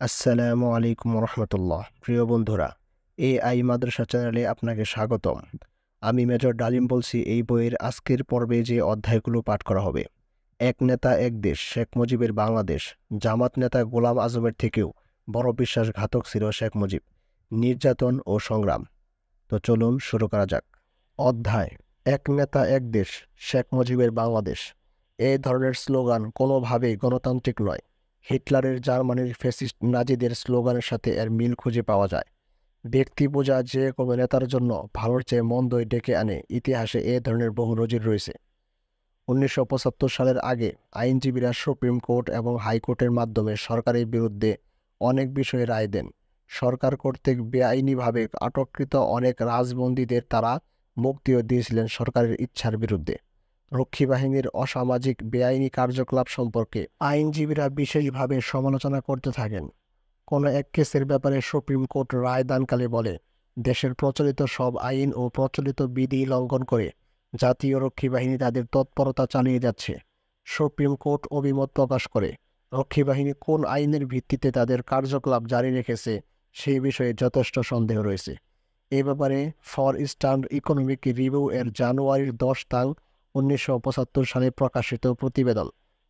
আসসালামু আলাইকুম রহমতুল্লাহ। প্রিয় বন্ধুরা, এআই মাদ্রাসা চ্যানেলে আপনাকে স্বাগতম। আমি মেজর ডালিম বলছি। এই বইয়ের আজকের পর্বে যে অধ্যায়গুলো পাঠ করা হবে: এক নেতা এক দেশ, শেখ মুজিবের বাংলাদেশ। জামাত নেতা গোলাম আজমের থেকেও বড় বিশ্বাসঘাতক ছিল শেখ মুজিব। নির্যাতন ও সংগ্রাম। তো চলুন শুরু করা যাক। অধ্যায়: এক নেতা এক দেশ, শেখ মুজিবের বাংলাদেশ। এই ধরনের স্লোগান কোনোভাবেই গণতান্ত্রিক নয়। হিটলারের জার্মানির ফ্যাসিস্ট নাজিদের স্লোগানের সাথে এর মিল খুঁজে পাওয়া যায়। ব্যক্তি পূজা যে কোনো নেতার জন্য ভালোর চেয়ে মন্দই ডেকে আনে। ইতিহাসে এ ধরনের বহু নজির রয়েছে। 1975 সালের আগে আইনজীবীরা সুপ্রিম কোর্ট এবং হাইকোর্টের মাধ্যমে সরকারের বিরুদ্ধে অনেক বিষয়ে রায় দেন। সরকার কর্তৃক বেআইনিভাবে আটককৃত অনেক রাজবন্দীদের তারা মুক্তিও দিয়েছিলেন সরকারের ইচ্ছার বিরুদ্ধে। রক্ষী বাহিনীর অসামাজিক বেআইনি কার্যকলাপ সম্পর্কে আইনজীবীরা বিশেষভাবে সমালোচনা করতে থাকেন। কোনো এক কেসের ব্যাপারে সুপ্রিম কোর্ট রায় দানকালে বলে, দেশের প্রচলিত সব আইন ও প্রচলিত বিধি লঙ্ঘন করে জাতীয় রক্ষী বাহিনী তাদের তৎপরতা চালিয়ে যাচ্ছে। সুপ্রিম কোর্ট অভিমত প্রকাশ করে, রক্ষী বাহিনী কোন আইনের ভিত্তিতে তাদের কার্যকলাপ জারি রেখেছে সেই বিষয়ে যথেষ্ট সন্দেহ রয়েছে। এ ব্যাপারে ফর ইস্টার্ন ইকোনমিক রিভিউ এর জানুয়ারির 10 1975 সালে প্রকাশিত প্রতিবেদন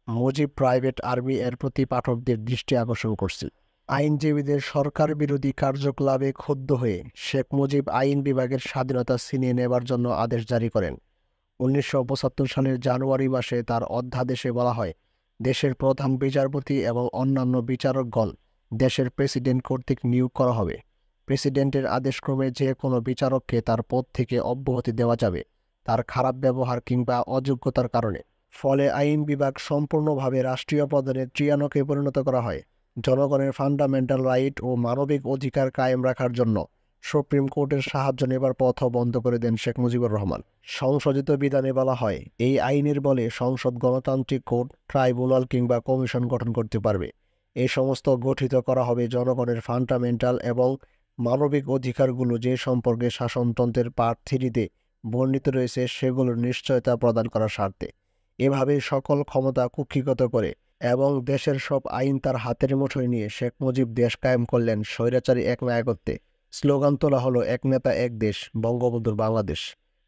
মুজিব প্রাইভেট আর্মি এর প্রতি পাঠকদের দৃষ্টি আকর্ষণ করছে। আইনজীবীদের সরকার বিরোধী কার্যকলাপে ক্ষুব্ধ হয়ে শেখ মুজিব আইন বিভাগের স্বাধীনতা ছিনিয়ে নেবার জন্য আদেশ জারি করেন। 1975 সালের জানুয়ারি মাসে তার অধ্যাদেশে বলা হয়, দেশের প্রধান বিচারপতি এবং অন্যান্য বিচারকগণ দেশের প্রেসিডেন্ট কর্তৃক নিয়োগ করা হবে। প্রেসিডেন্টের আদেশক্রমে যে কোনো বিচারককে তার পদ থেকে অব্যাহতি দেওয়া যাবে তার খারাপ ব্যবহার কিংবা অযোগ্যতার কারণে। ফলে আইন বিভাগ সম্পূর্ণভাবে রাষ্ট্রীয় প্রধানের ত্রিয়ানকে পরিণত করা হয়। জনগণের ফান্ডামেন্টাল রাইট ও মানবিক অধিকার কায়েম রাখার জন্য সুপ্রিম কোর্টের সাহায্য নেবার পথও বন্ধ করে দেন শেখ মুজিবুর রহমান। সংশোধিত বিধানে বলা হয়, এই আইনের বলে সংসদ গণতান্ত্রিক কোর্ট, ট্রাইব্যুনাল কিংবা কমিশন গঠন করতে পারবে। এই সমস্ত গঠিত করা হবে জনগণের ফান্ডামেন্টাল এবং মানবিক অধিকারগুলো যে সম্পর্কে শাসনতন্ত্রের পার্ট 3-তে বর্ণিত রয়েছে সেগুলোর নিশ্চয়তা প্রদান করার স্বার্থে। এভাবে সকল ক্ষমতা কুক্ষিগত করে এবং দেশের সব আইন তার হাতের মুঠোয় নিয়ে শেখ মুজিব দেশ কায়েম করলেন স্বৈরাচারী একনায়কত্বে। স্লোগান তোলা হলো এক নেতা এক দেশ, বঙ্গবন্ধুর বাংলাদেশ।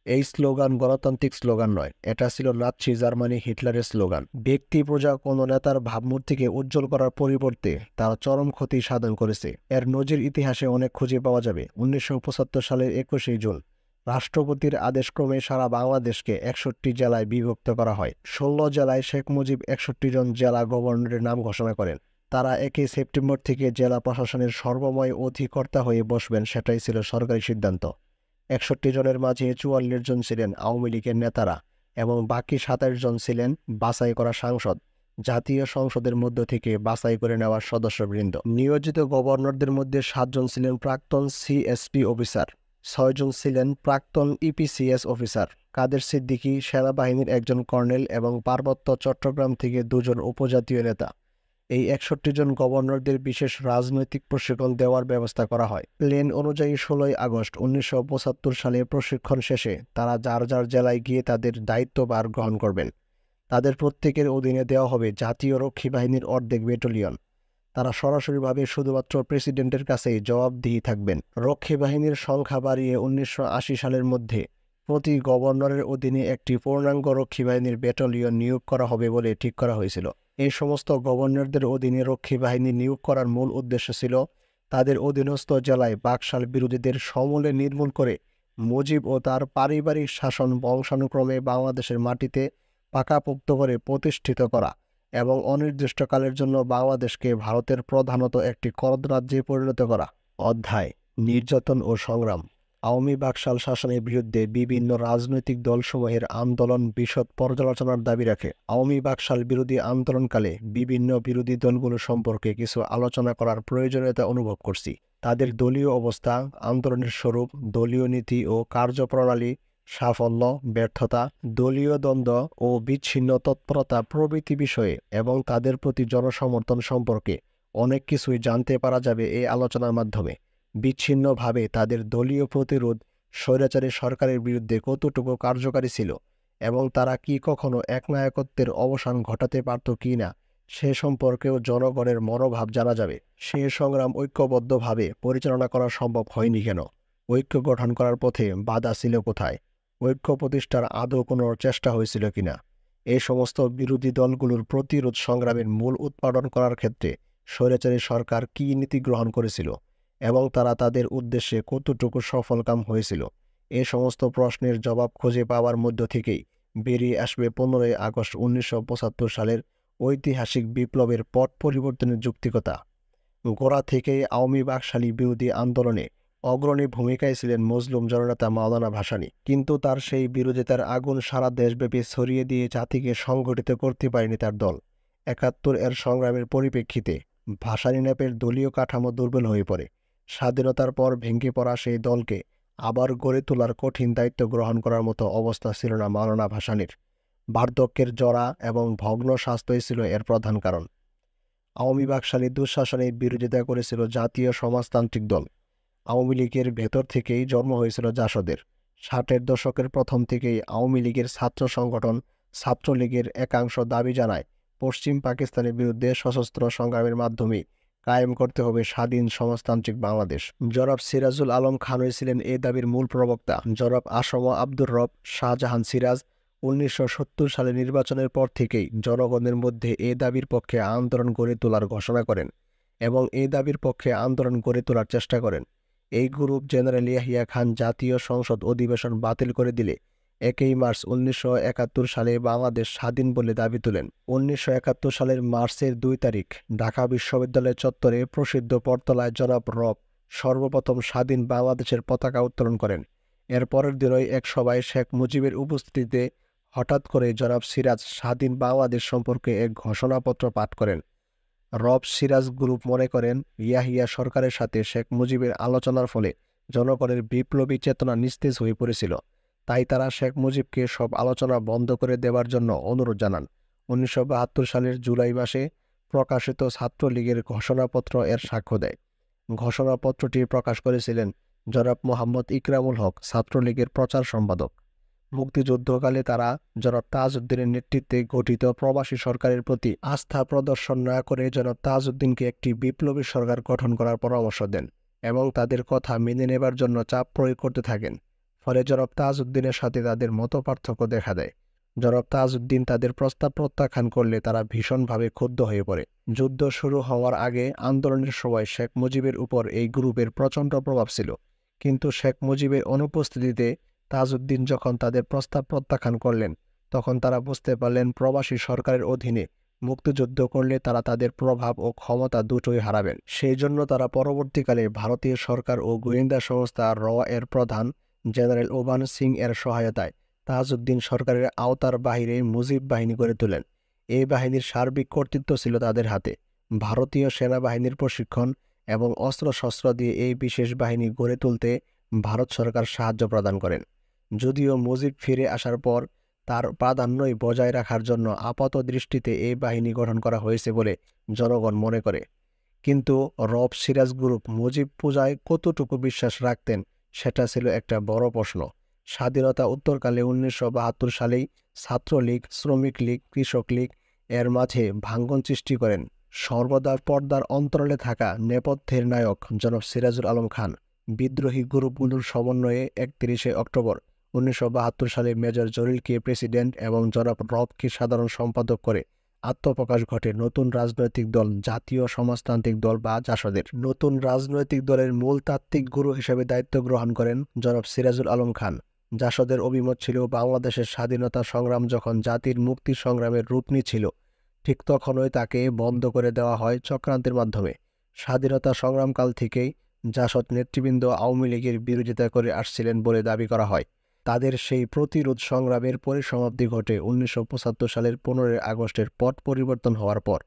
এই স্লোগান গণতান্ত্রিক স্লোগান নয়, এটা ছিল নাৎসি জার্মানি হিটলারের স্লোগান। ব্যক্তি প্রজা কোনো নেতার ভাবমূর্তিকে উজ্জ্বল করার পরিবর্তে তার চরম ক্ষতি সাধন করেছে। এর নজির ইতিহাসে অনেক খুঁজে পাওয়া যাবে। 1975 সালের 21 জুন রাষ্ট্রপতির আদেশক্রমে সারা বাংলাদেশকে 61 জেলায় বিভক্ত করা হয়। 16 জেলায় শেখ মুজিব 61 জন জেলা গভর্নরের নাম ঘোষণা করেন। তারা 1 সেপ্টেম্বর থেকে জেলা প্রশাসনের সর্বময় অধিকর্তা হয়ে বসবেন, সেটাই ছিল সরকারি সিদ্ধান্ত। 61 জনের মাঝে 44 জন ছিলেন আওয়ামী লীগের নেতারা এবং বাকি 27 জন ছিলেন বাছাই করা সাংসদ, জাতীয় সংসদের মধ্য থেকে বাছাই করে নেওয়া সদস্যবৃন্দ। নিয়োজিত গভর্নরদের মধ্যে 7 জন ছিলেন প্রাক্তন সিএসপি অফিসার, 6 জন ছিলেন প্রাক্তন ইপিসিএস অফিসার। কাদের সিদ্দিকী সেনাবাহিনীর একজন কর্নেল এবং পার্বত্য চট্টগ্রাম থেকে 2 জন উপজাতীয় নেতা। এই 61 জন গভর্নরদের বিশেষ রাজনৈতিক প্রশিক্ষণ দেওয়ার ব্যবস্থা করা হয়। প্ল্যান অনুযায়ী 16 আগস্ট 1975 সালে প্রশিক্ষণ শেষে তারা যার যার জেলায় গিয়ে তাদের দায়িত্বভার গ্রহণ করবেন। তাদের প্রত্যেকের অধীনে দেওয়া হবে জাতীয় রক্ষী বাহিনীর অর্ধেক ব্যাটালিয়ন। তারা সরাসরিভাবে শুধুমাত্র প্রেসিডেন্টের কাছেই জবাবদিহি থাকবেন। রক্ষী বাহিনীর সংখ্যা বাড়িয়ে 1980 সালের মধ্যে প্রতি গভর্নরের অধীনে একটি পূর্ণাঙ্গ রক্ষী বাহিনীর ব্যাটালিয়ন নিয়োগ করা হবে বলে ঠিক করা হয়েছিল। এই সমস্ত গভর্নরদের অধীনে রক্ষী বাহিনী নিয়োগ করার মূল উদ্দেশ্য ছিল তাদের অধীনস্থ জেলায় বাকশাল বিরোধীদের সমূলে নির্মূল করে মুজিব ও তার পারিবারিক শাসন বংশানুক্রমে বাংলাদেশের মাটিতে পাকাপোক্ত করে প্রতিষ্ঠিত করা এবং অনির্দিষ্টকালের জন্য বাংলাদেশকে ভারতের প্রধানত একটি করদ রাজ্যে পরিণত করা। অধ্যায়: নির্যাতন ও সংগ্রাম। আওয়ামী বাকশাল শাসনের বিরুদ্ধে বিভিন্ন রাজনৈতিক দলসমূহের আন্দোলন বিশদ পর্যালোচনার দাবি রাখে। আওয়ামী বাকশাল বিরোধী আন্দোলনকালে বিভিন্ন বিরোধী দলগুলো সম্পর্কে কিছু আলোচনা করার প্রয়োজনীয়তা অনুভব করছি। তাদের দলীয় অবস্থা, আন্দোলনের স্বরূপ, দলীয় নীতি ও কার্যপ্রণালী, সাফল্য, ব্যর্থতা, দলীয় দ্বন্দ্ব ও বিচ্ছিন্ন তৎপরতা প্রভৃতি বিষয়ে এবং তাদের প্রতি জনসমর্থন সম্পর্কে অনেক কিছুই জানতে পারা যাবে এই আলোচনার মাধ্যমে। বিচ্ছিন্নভাবে তাদের দলীয় প্রতিরোধ স্বৈরাচারী সরকারের বিরুদ্ধে কতটুকু কার্যকারী ছিল এবং তারা কি কখনো একনায়কত্বের অবসান ঘটাতে পারত কি না সে সম্পর্কেও জনগণের মনোভাব জানা যাবে। সে সংগ্রাম ঐক্যবদ্ধভাবে পরিচালনা করা সম্ভব হয়নি কেন? ঐক্য গঠন করার পথে বাধা ছিল কোথায়? ঐক্য প্রতিষ্ঠার আদৌ কোনো চেষ্টা হয়েছিল কিনা? এই সমস্ত বিরোধী দলগুলোর প্রতিরোধ সংগ্রামের মূল উৎপাদন করার ক্ষেত্রে স্বৈরাচারী সরকার কী নীতি গ্রহণ করেছিল এবং তারা তাদের উদ্দেশ্যে কতটুকু সফলকাম হয়েছিল, এ সমস্ত প্রশ্নের জবাব খুঁজে পাওয়ার মধ্য থেকেই বেরিয়ে আসবে 15ই আগস্ট 1975 সালের ঐতিহাসিক বিপ্লবের পট পরিবর্তনের যৌক্তিকতা। গোড়া থেকেই আওয়ামী বাকশালী বিরোধী আন্দোলনে অগ্রণী ভূমিকায় ছিলেন মজলুম জননেতা মাওলানা ভাসানী, কিন্তু তার সেই বিরোধিতার আগুন সারা দেশব্যাপী ছড়িয়ে দিয়ে জাতিকে সংগঠিত করতে পারেনি তার দল। ৭১ সংগ্রামের পরিপ্রেক্ষিতে ভাসানী ন্যাপের দলীয় কাঠামো দুর্বল হয়ে পড়ে। স্বাধীনতার পর ভেঙে পড়া সেই দলকে আবার গড়ে তোলার কঠিন দায়িত্ব গ্রহণ করার মতো অবস্থা ছিল না মাওলানা ভাসানীর। বার্ধক্যের জরা এবং ভগ্ন স্বাস্থ্যই ছিল এর প্রধান কারণ। আওয়ামী বাকশালী দুঃশাসনের বিরোধিতা করেছিল জাতীয় সমাজতান্ত্রিক দল। আওয়ামী লীগের ভেতর থেকেই জন্ম হয়েছিল জাসদের। 60-এর দশকের প্রথম থেকেই আওয়ামী লীগের ছাত্র সংগঠন ছাত্রলীগের একাংশ দাবি জানায় পশ্চিম পাকিস্তানের বিরুদ্ধে সশস্ত্র সংগ্রামের মাধ্যমে কায়েম করতে হবে স্বাধীন সমাজতান্ত্রিক বাংলাদেশ। জনাব সিরাজুল আলম খানই ছিলেন এ দাবির মূল প্রবক্তা। জনাব আসম আব্দুর রব শাহজাহান সিরাজ 1970 সালে নির্বাচনের পর থেকেই জনগণের মধ্যে এ দাবির পক্ষে আন্দোলন গড়ে তোলার ঘোষণা করেন এবং এই দাবির পক্ষে আন্দোলন গড়ে তোলার চেষ্টা করেন। এই গ্রুপ জেনারেল ইয়াহিয়া খান জাতীয় সংসদ অধিবেশন বাতিল করে দিলে 1 মার্চ 1971 সালে বাংলাদেশ স্বাধীন বলে দাবি তোলেন। 1971 সালের মার্চের 2 তারিখ ঢাকা বিশ্ববিদ্যালয় চত্বরে প্রসিদ্ধ পরতলায় জনাব রব সর্বপ্রথম স্বাধীন বাংলাদেশের পতাকা উত্তোলন করেন। এর পরের দিনই এক সভায় শেখ মুজিবের উপস্থিতিতে হঠাৎ করে জনাব সিরাজ স্বাধীন বাংলাদেশ সম্পর্কে এক ঘোষণাপত্র পাঠ করেন। রব সিরাজ গ্রুপ মনে করেন ইয়াহিয়া সরকারের সাথে শেখ মুজিবের আলোচনার ফলে জনগণের বিপ্লবী চেতনা নিস্তেজ হয়ে পড়েছিল, তাই তারা শেখ মুজিবকে সব আলোচনা বন্ধ করে দেওয়ার জন্য অনুরোধ জানান। 1972 সালের জুলাই মাসে প্রকাশিত ছাত্রলীগের ঘোষণাপত্র এর সাক্ষ্য দেয়। ঘোষণাপত্রটি প্রকাশ করেছিলেন জনাব মোহাম্মদ ইকরামুল হক, ছাত্রলীগের প্রচার সম্পাদক। মুক্তিযুদ্ধকালে তারা জনাব তাজউদ্দিনের নেতৃত্বে গঠিত প্রবাসী সরকারের প্রতি আস্থা প্রদর্শন না করে জনাব তাজউদ্দিনকে একটি বিপ্লবী সরকার গঠন করার পরামর্শ দেন এবং তাদের কথা মেনে নেবার জন্য চাপ প্রয়োগ করতে থাকেন। ফলে জনাব তাজউদ্দিনের সাথে তাদের মতপার্থক্য দেখা দেয়। জনাব তাজউদ্দিন তাদের প্রস্তাব প্রত্যাখ্যান করলে তারা ভীষণভাবে ক্ষুব্ধ হয়ে পড়ে। যুদ্ধ শুরু হওয়ার আগে আন্দোলনের সময় শেখ মুজিবের উপর এই গ্রুপের প্রচণ্ড প্রভাব ছিল, কিন্তু শেখ মুজিবের অনুপস্থিতিতে তাজউদ্দিন যখন তাদের প্রস্তাব প্রত্যাখ্যান করলেন, তখন তারা বুঝতে পারলেন প্রবাসী সরকারের অধীনে মুক্তিযুদ্ধ করলে তারা তাদের প্রভাব ও ক্ষমতা দুটোই হারাবেন। সেই জন্য তারা পরবর্তীকালে ভারতীয় সরকার ও গোয়েন্দা সংস্থা র এর প্রধান জেনারেল ওবান সিং এর সহায়তায় তাজউদ্দিন সরকারের আওতার বাহিরে মুজিব বাহিনী গড়ে তোলেন। এই বাহিনীর সার্বিক কর্তৃত্ব ছিল তাদের হাতে। ভারতীয় সেনাবাহিনীর প্রশিক্ষণ এবং অস্ত্রশস্ত্র দিয়ে এই বিশেষ বাহিনী গড়ে তুলতে ভারত সরকার সাহায্য প্রদান করেন। যদিও মুজিব ফিরে আসার পর তার প্রাধান্যই বজায় রাখার জন্য আপাত দৃষ্টিতে এই বাহিনী গঠন করা হয়েছে বলে জনগণ মনে করে, কিন্তু রব সিরাজ গ্রুপ মুজিব পূজায় কতটুকু বিশ্বাস রাখতেন সেটা ছিল একটা বড় প্রশ্ন। স্বাধীনতা উত্তরকালে 1972 সালেই ছাত্রলীগ, শ্রমিক লীগ, কৃষক লীগ এর মাঝে ভাঙ্গন সৃষ্টি করেন সর্বদা পর্দার অন্তরালে থাকা নেপথ্যের নায়ক জনাব সিরাজুল আলম খান। বিদ্রোহী গ্রুপগুলোর সমন্বয়ে 31 অক্টোবর 1972 সালে মেজর জলিলকে প্রেসিডেন্ট এবং জনাব রবকে সাধারণ সম্পাদক করে আত্মপ্রকাশ ঘটে নতুন রাজনৈতিক দল জাতীয় সমাজতান্ত্রিক দল বা জাসদের। নতুন রাজনৈতিক দলের মূল তাত্ত্বিক গুরু হিসেবে দায়িত্ব গ্রহণ করেন জনাব সিরাজুল আলম খান। জাসদের অভিমত ছিল বাংলাদেশের স্বাধীনতা সংগ্রাম যখন জাতির মুক্তি সংগ্রামের রূপ নিচ্ছিল, ঠিক তখনই তাকে বন্ধ করে দেওয়া হয় চক্রান্তের মাধ্যমে। স্বাধীনতা সংগ্রামকাল থেকেই জাসদ নেতৃবৃন্দ আওয়ামী লীগের বিরোধিতা করে আসছিলেন বলে দাবি করা হয়। তাদের সেই প্রতিরোধ সংগ্রামের পরিসমাপ্তি ঘটে 1975 সালের 15 আগস্টের পট পরিবর্তন হওয়ার পর।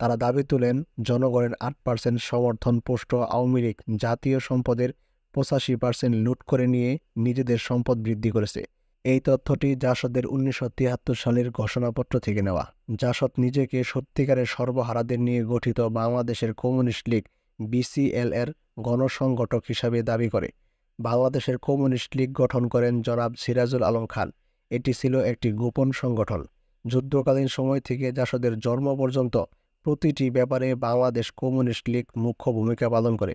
তারা দাবি তোলেন জনগণের 8% সমর্থন পুষ্ট আওয়ামী লীগ জাতীয় সম্পদের 85% লুট করে নিয়ে নিজেদের সম্পদ বৃদ্ধি করেছে। এই তথ্যটি জাসদের 1973 সালের ঘোষণাপত্র থেকে নেওয়া। জাসদ নিজেকে সত্যিকারের সর্বহারাদের নিয়ে গঠিত বাংলাদেশের কমিউনিস্ট লীগ BCL এর গণসংগঠক হিসাবে দাবি করে। বাংলাদেশের কমিউনিস্ট লীগ গঠন করেন জনাব সিরাজুল আলম খান। এটি ছিল একটি গোপন সংগঠন। যুদ্ধকালীন সময় থেকে জাসদের জন্ম পর্যন্ত প্রতিটি ব্যাপারে বাংলাদেশ কমিউনিস্ট লীগ মুখ্য ভূমিকা পালন করে।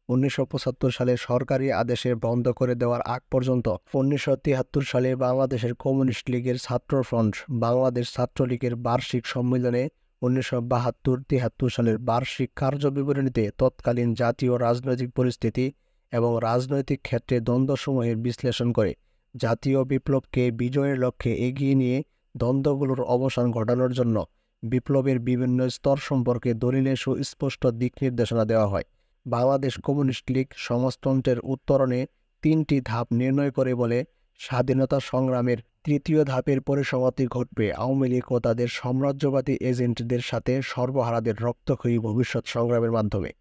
1975 সালে সরকারি আদেশে বন্ধ করে দেওয়ার আগ পর্যন্ত 1973 সালে বাংলাদেশের কমিউনিস্ট লীগের ছাত্রফ্রন্ট বাংলাদেশ ছাত্রলীগের বার্ষিক সম্মেলনে 1972-73 সালের বার্ষিক কার্যবিবরণীতে তৎকালীন জাতীয় রাজনৈতিক পরিস্থিতি এবং রাজনৈতিক ক্ষেত্রে দ্বন্দ্বসমূহের বিশ্লেষণ করে জাতীয় বিপ্লবকে বিজয়ের লক্ষ্যে এগিয়ে নিয়ে দ্বন্দ্বগুলোর অবসান ঘটানোর জন্য বিপ্লবের বিভিন্ন স্তর সম্পর্কে দলিলে সুস্পষ্ট দিক নির্দেশনা দেওয়া হয়। বাংলাদেশ কমিউনিস্ট লীগ সমাজতন্ত্রের উত্তরণে 3টি ধাপ নির্ণয় করে বলে, স্বাধীনতা সংগ্রামের 3য় ধাপের পরিসমাপ্তি ঘটবে আওয়ামী লীগ ও তাদের সাম্রাজ্যবাদী এজেন্টদের সাথে সর্বহারাদের রক্তক্ষয়ী ভবিষ্যৎ সংগ্রামের মাধ্যমে।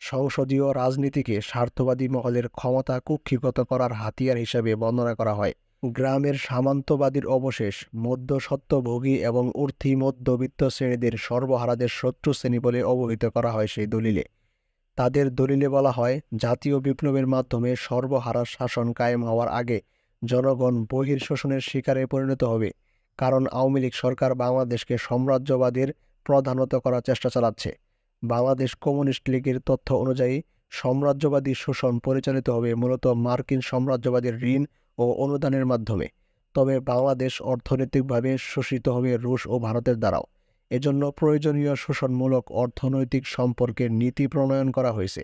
সংসদীয় রাজনীতিকে স্বার্থবাদী মহলের ক্ষমতা কুক্ষিগত করার হাতিয়ার হিসেবে বর্ণনা করা হয়। গ্রামের সামন্তবাদীর অবশেষ, মধ্যস্বত্বভোগী এবং ঊর্ধ্ব মধ্যবিত্ত শ্রেণীদের সর্বহারাদের শত্রু শ্রেণী বলে অবহিত করা হয় সেই দলিলে। তাদের দলিলে বলা হয়, জাতীয় বিপ্লবের মাধ্যমে সর্বহারা শাসন কায়েম হওয়ার আগে জনগণ বহির্শোষণের শিকারে পরিণত হবে, কারণ আওয়ামী লীগ সরকার বাংলাদেশকে সাম্রাজ্যবাদের প্রধানত করার চেষ্টা চালাচ্ছে। বাংলাদেশ কমিউনিস্ট লীগের তথ্য অনুযায়ী সাম্রাজ্যবাদী শোষণ পরিচালিত হবে মূলত মার্কিন সাম্রাজ্যবাদের ঋণ ও অনুদানের মাধ্যমে, তবে বাংলাদেশ অর্থনৈতিকভাবে শোষিত হবে রুশ ও ভারতের দ্বারাও। এজন্য প্রয়োজনীয় শোষণমূলক অর্থনৈতিক সম্পর্কের নীতি প্রণয়ন করা হয়েছে।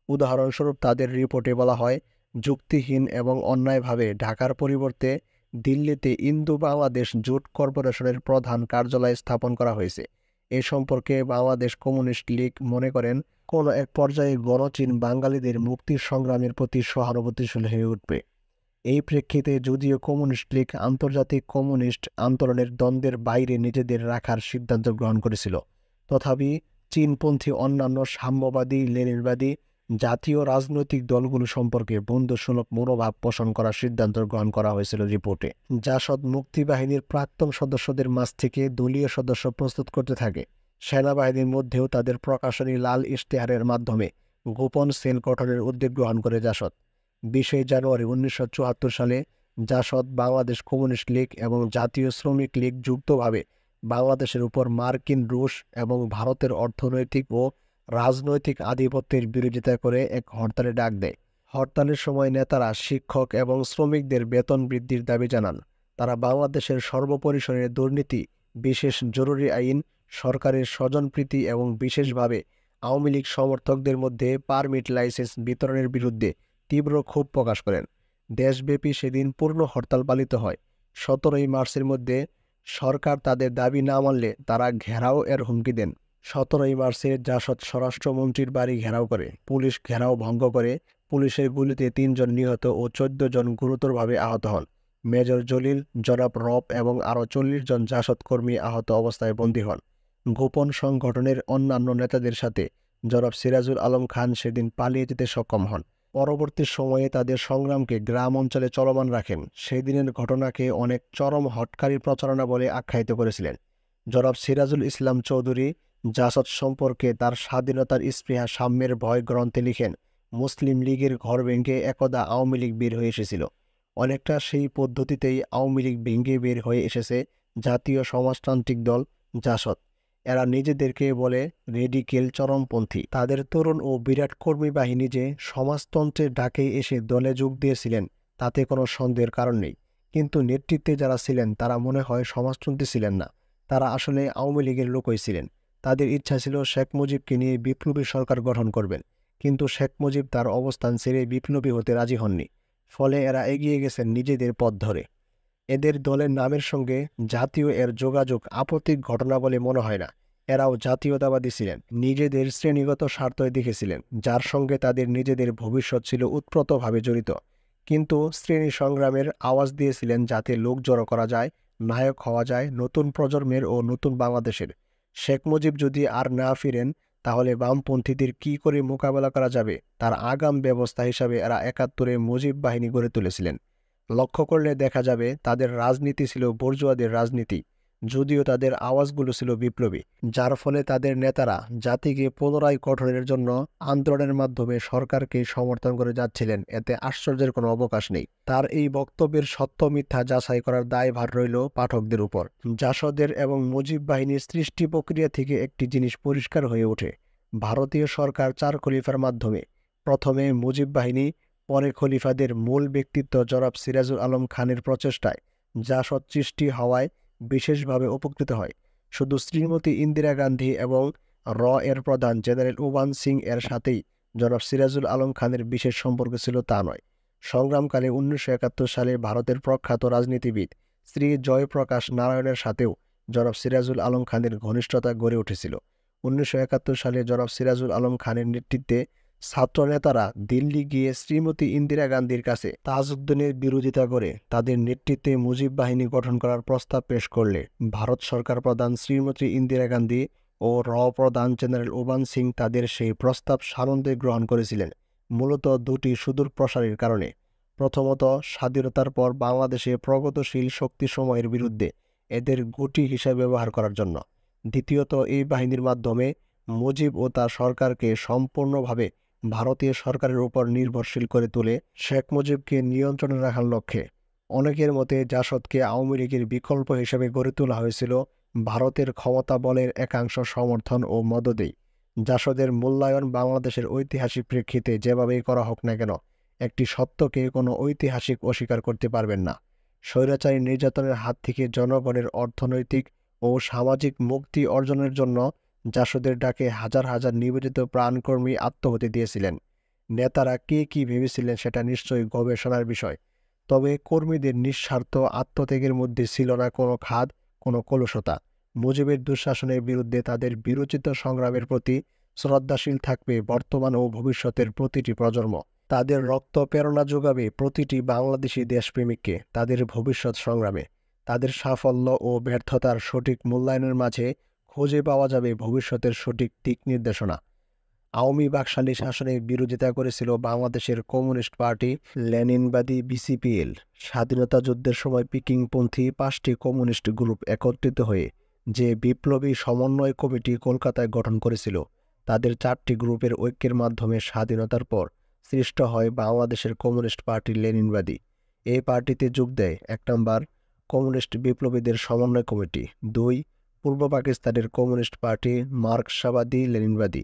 উদাহরণস্বরূপ তাদের রিপোর্টে বলা হয়, যুক্তিহীন এবং অন্যায়ভাবে ঢাকার পরিবর্তে দিল্লিতে ইন্দো বাংলাদেশ জোট কর্পোরেশনের প্রধান কার্যালয় স্থাপন করা হয়েছে। এ সম্পর্কে বাংলাদেশ কমিউনিস্ট লীগ মনে করেন, কোনো এক পর্যায়ে গণচীন বাঙালিদের মুক্তির সংগ্রামের প্রতি সহানুভূতিশীল হয়ে উঠবে। এই প্রেক্ষিতে যদিও কমিউনিস্ট লীগ আন্তর্জাতিক কমিউনিস্ট আন্দোলনের দ্বন্দ্বের বাইরে নিজেদের রাখার সিদ্ধান্ত গ্রহণ করেছিল, তথাপি চীনপন্থী অন্যান্য সাম্যবাদী লেনিনবাদী জাতীয় রাজনৈতিক দলগুলো সম্পর্কে বন্ধুসুলভ মনোভাব পোষণ করার সিদ্ধান্ত গ্রহণ করা হয়েছিল রিপোর্টে। জাসদ মুক্তিবাহিনীর প্রাক্তন সদস্যদের মাঝ থেকে দলীয় সদস্য প্রস্তুত করতে থাকে। সেনাবাহিনীর মধ্যেও তাদের প্রকাশনী লাল ইশতেহারের মাধ্যমে গোপন সেল গঠনের উদ্যোগ গ্রহণ করে জাসদ। 20 জানুয়ারি 1974 সালে জাসদ, বাংলাদেশ কমিউনিস্ট লীগ এবং জাতীয় শ্রমিক লীগ যুক্তভাবে বাংলাদেশের উপর মার্কিন, রুশ এবং ভারতের অর্থনৈতিক ও রাজনৈতিক আধিপত্যের বিরোধিতা করে এক হরতালে ডাক দেয়। হরতালের সময় নেতারা শিক্ষক এবং শ্রমিকদের বেতন বৃদ্ধির দাবি জানান। তারা বাংলাদেশের সর্বপরিসরে দুর্নীতি, বিশেষ জরুরি আইন, সরকারের স্বজনপ্রীতি এবং বিশেষভাবে আওয়ামী লীগ সমর্থকদের মধ্যে পারমিট লাইসেন্স বিতরণের বিরুদ্ধে তীব্র ক্ষোভ প্রকাশ করেন। দেশব্যাপী সেদিন পূর্ণ হরতাল পালিত হয়। 17 মার্চের মধ্যে সরকার তাদের দাবি না মানলে তারা ঘেরাও এর হুমকি দেন। 17 মার্চে জাসদ স্বরাষ্ট্রমন্ত্রীর বাড়ি ঘেরাও করে। পুলিশ ঘেরাও ভঙ্গ করে। পুলিশের গুলিতে 3 জন নিহত ও 14 জন গুরুতরভাবে আহত হন। মেজর জলিল, জনাব রব এবং আরও 40 জন জাসদ কর্মী আহত অবস্থায় বন্দী হন। গোপন সংগঠনের অন্যান্য নেতাদের সাথে জনাব সিরাজুল আলম খান সেদিন পালিয়ে যেতে সক্ষম হন। পরবর্তী সময়ে তাদের সংগ্রামকে গ্রাম অঞ্চলে চলমান রাখেন। সেই দিনের ঘটনাকে অনেক চরম হঠকারী প্রচারণা বলে আখ্যায়িত করেছিলেন। জনাব সিরাজুল ইসলাম চৌধুরী জাসদ সম্পর্কে তার স্বাধীনতার স্পৃহা সাম্যের ভয় গ্রন্থে লিখেন, মুসলিম লীগের ঘর ভেঙে একদা আওয়ামী লীগ বের হয়ে এসেছিল। অনেকটা সেই পদ্ধতিতেই আওয়ামী লীগ ভেঙে বের হয়ে এসেছে জাতীয় সমাজতান্ত্রিক দল জাসদ। এরা নিজেদেরকে বলে রেডিকেল চরমপন্থী। তাদের তরুণ ও বিরাট কর্মী বাহিনী যে সমাজতন্ত্রের ডাকে এসে দলে যোগ দিয়েছিলেন তাতে কোনো সন্দেহের কারণ নেই, কিন্তু নেতৃত্বে যারা ছিলেন তারা মনে হয় সমাজতন্ত্রী ছিলেন না। তারা আসলে আওয়ামী লীগের লোকই ছিলেন। তাদের ইচ্ছা ছিল শেখ মুজিবকে নিয়ে বিপ্লবী সরকার গঠন করবেন, কিন্তু শেখ মুজিব তার অবস্থান ছেড়ে বিপ্লবী হতে রাজি হননি। ফলে এরা এগিয়ে গেছেন নিজেদের পথ ধরে। এদের দলের নামের সঙ্গে জাতীয় এর যোগাযোগ আপত্তিক ঘটনা বলে মনে হয় না। এরাও জাতীয়তাবাদী ছিলেন, নিজেদের শ্রেণীগত স্বার্থই দেখেছিলেন, যার সঙ্গে তাদের নিজেদের ভবিষ্যৎ ছিল ওতপ্রোতভাবে জড়িত। কিন্তু শ্রেণী সংগ্রামের আওয়াজ দিয়েছিলেন যাতে লোক জড়ো করা যায়, নায়ক হওয়া যায় নতুন প্রজন্মের ও নতুন বাংলাদেশের। শেখ মুজিব যদি আর না ফিরেন তাহলে বামপন্থীদের কি করে মোকাবেলা করা যাবে তার আগাম ব্যবস্থা হিসাবে এরা 71-এ মুজিব বাহিনী গড়ে তুলেছিলেন। লক্ষ্য করলে দেখা যাবে তাদের রাজনীতি ছিল বুর্জোয়াদের রাজনীতি। যদিও তাদের আওয়াজগুলো ছিল বিপ্লবী, যার ফলে তাদের নেতারা জাতিকে পুনরায় গঠনের জন্য আন্দোলনের মাধ্যমে সরকারকে সমর্থন করে যাচ্ছিলেন, এতে আশ্চর্যের কোনো অবকাশ নেই। তার এই বক্তব্যের সত্য মিথ্যা যাচাই করার দায়ভার রইল পাঠকদের উপর। জাসদের এবং মুজিব বাহিনীর সৃষ্টি প্রক্রিয়া থেকে একটি জিনিস পরিষ্কার হয়ে ওঠে। ভারতীয় সরকার 4 খলিফার মাধ্যমে, প্রথমে মুজিব বাহিনী, পরে খলিফাদের মূল ব্যক্তিত্ব জনাব সিরাজুল আলম খানের প্রচেষ্টায় জাসদ সৃষ্টি হওয়ায় বিশেষভাবে উপকৃত হয়। শুধু শ্রীমতী ইন্দিরা গান্ধী এবং এর প্রধান জেনারেল উবান সিং এর সাথেই জনাব সিরাজুল আলম খানের বিশেষ সম্পর্ক ছিল তা নয়। সংগ্রামকালে 1971 সালে ভারতের প্রখ্যাত রাজনীতিবিদ শ্রী জয়প্রকাশ নারায়ণের সাথেও জনাব সিরাজুল আলম খানের ঘনিষ্ঠতা গড়ে উঠেছিল। 1971 সালে জনাব সিরাজুল আলম খানের নেতৃত্বে ছাত্র নেতারা দিল্লি গিয়ে শ্রীমতী ইন্দিরা গান্ধীর কাছে তাজউদ্দিনের বিরোধিতা করে তাদের নেতৃত্বে মুজিব বাহিনী গঠন করার প্রস্তাব পেশ করলে ভারত সরকার প্রধান শ্রীমতী ইন্দিরা গান্ধী ও প্রধান জেনারেল উবান সিং তাদের সেই প্রস্তাব সানন্দে গ্রহণ করেছিলেন, মূলত দুটি সুদূর প্রসারীর কারণে। প্রথমত, স্বাধীনতার পর বাংলাদেশে প্রগতিশীল শক্তিসমূহের বিরুদ্ধে এদের গুটি হিসেবে ব্যবহার করার জন্য। দ্বিতীয়ত, এই বাহিনীর মাধ্যমে মুজিব ও তার সরকারকে সম্পূর্ণভাবে ভারতীয় সরকারের উপর নির্ভরশীল করে তুলে শেখ মুজিবকে নিয়ন্ত্রণে রাখার লক্ষ্যে। অনেকের মতে জাসদকে আওয়ামী লীগের বিকল্প হিসেবে গড়ে তোলা হয়েছিল ভারতের ক্ষমতা বলের একাংশ সমর্থন ও মদদেই। জাসদের মূল্যায়ন বাংলাদেশের ঐতিহাসিক প্রেক্ষিতে যেভাবেই করা হোক না কেন, একটি সত্যকে কোনো ঐতিহাসিক অস্বীকার করতে পারবেন না। স্বৈরাচারী নির্যাতনের হাত থেকে জনগণের অর্থনৈতিক ও সামাজিক মুক্তি অর্জনের জন্য জাসদের ডাকে হাজার হাজার নিবেদিত প্রাণকর্মী আত্মহতি দিয়েছিলেন। নেতারা কে কি ভেবেছিলেন সেটা নিশ্চয়ই গবেষণার বিষয়। তবে কর্মীদের নিঃস্বার্থ আত্মত্যাগের মধ্যে ছিল না কোনো খাদ, কোনো কলুষতা। মুজিবের দুঃশাসনের বিরুদ্ধে তাদের বিরোচিত সংগ্রামের প্রতি শ্রদ্ধাশীল থাকবে বর্তমান ও ভবিষ্যতের প্রতিটি প্রজন্ম। তাদের রক্ত প্রেরণা যোগাবে প্রতিটি বাংলাদেশি দেশপ্রেমিককে তাদের ভবিষ্যৎ সংগ্রামে। তাদের সাফল্য ও ব্যর্থতার সঠিক মূল্যায়নের মাঝে খুঁজে পাওয়া যাবে ভবিষ্যতের সঠিক দিক নির্দেশনা। আওয়ামী বাকশালী শাসনের বিরোধিতা করেছিল বাংলাদেশের কমিউনিস্ট পার্টি, লেনিনবাদী বিসিপিএল। স্বাধীনতা যুদ্ধের সময় পিকিংপন্থী 5টি কমিউনিস্ট গ্রুপ একত্রিত হয়ে যে বিপ্লবী সমন্বয় কমিটি কলকাতায় গঠন করেছিল, তাদের 4টি গ্রুপের ঐক্যের মাধ্যমে স্বাধীনতার পর সৃষ্ট হয় বাংলাদেশের কমিউনিস্ট পার্টি লেনিনবাদী। এই পার্টিতে যোগ দেয় 1 নম্বর কমিউনিস্ট বিপ্লবীদের সমন্বয় কমিটি, 2 পূর্ব পাকিস্তানের কমিউনিস্ট পার্টি মার্কসবাদী লেনিনবাদী,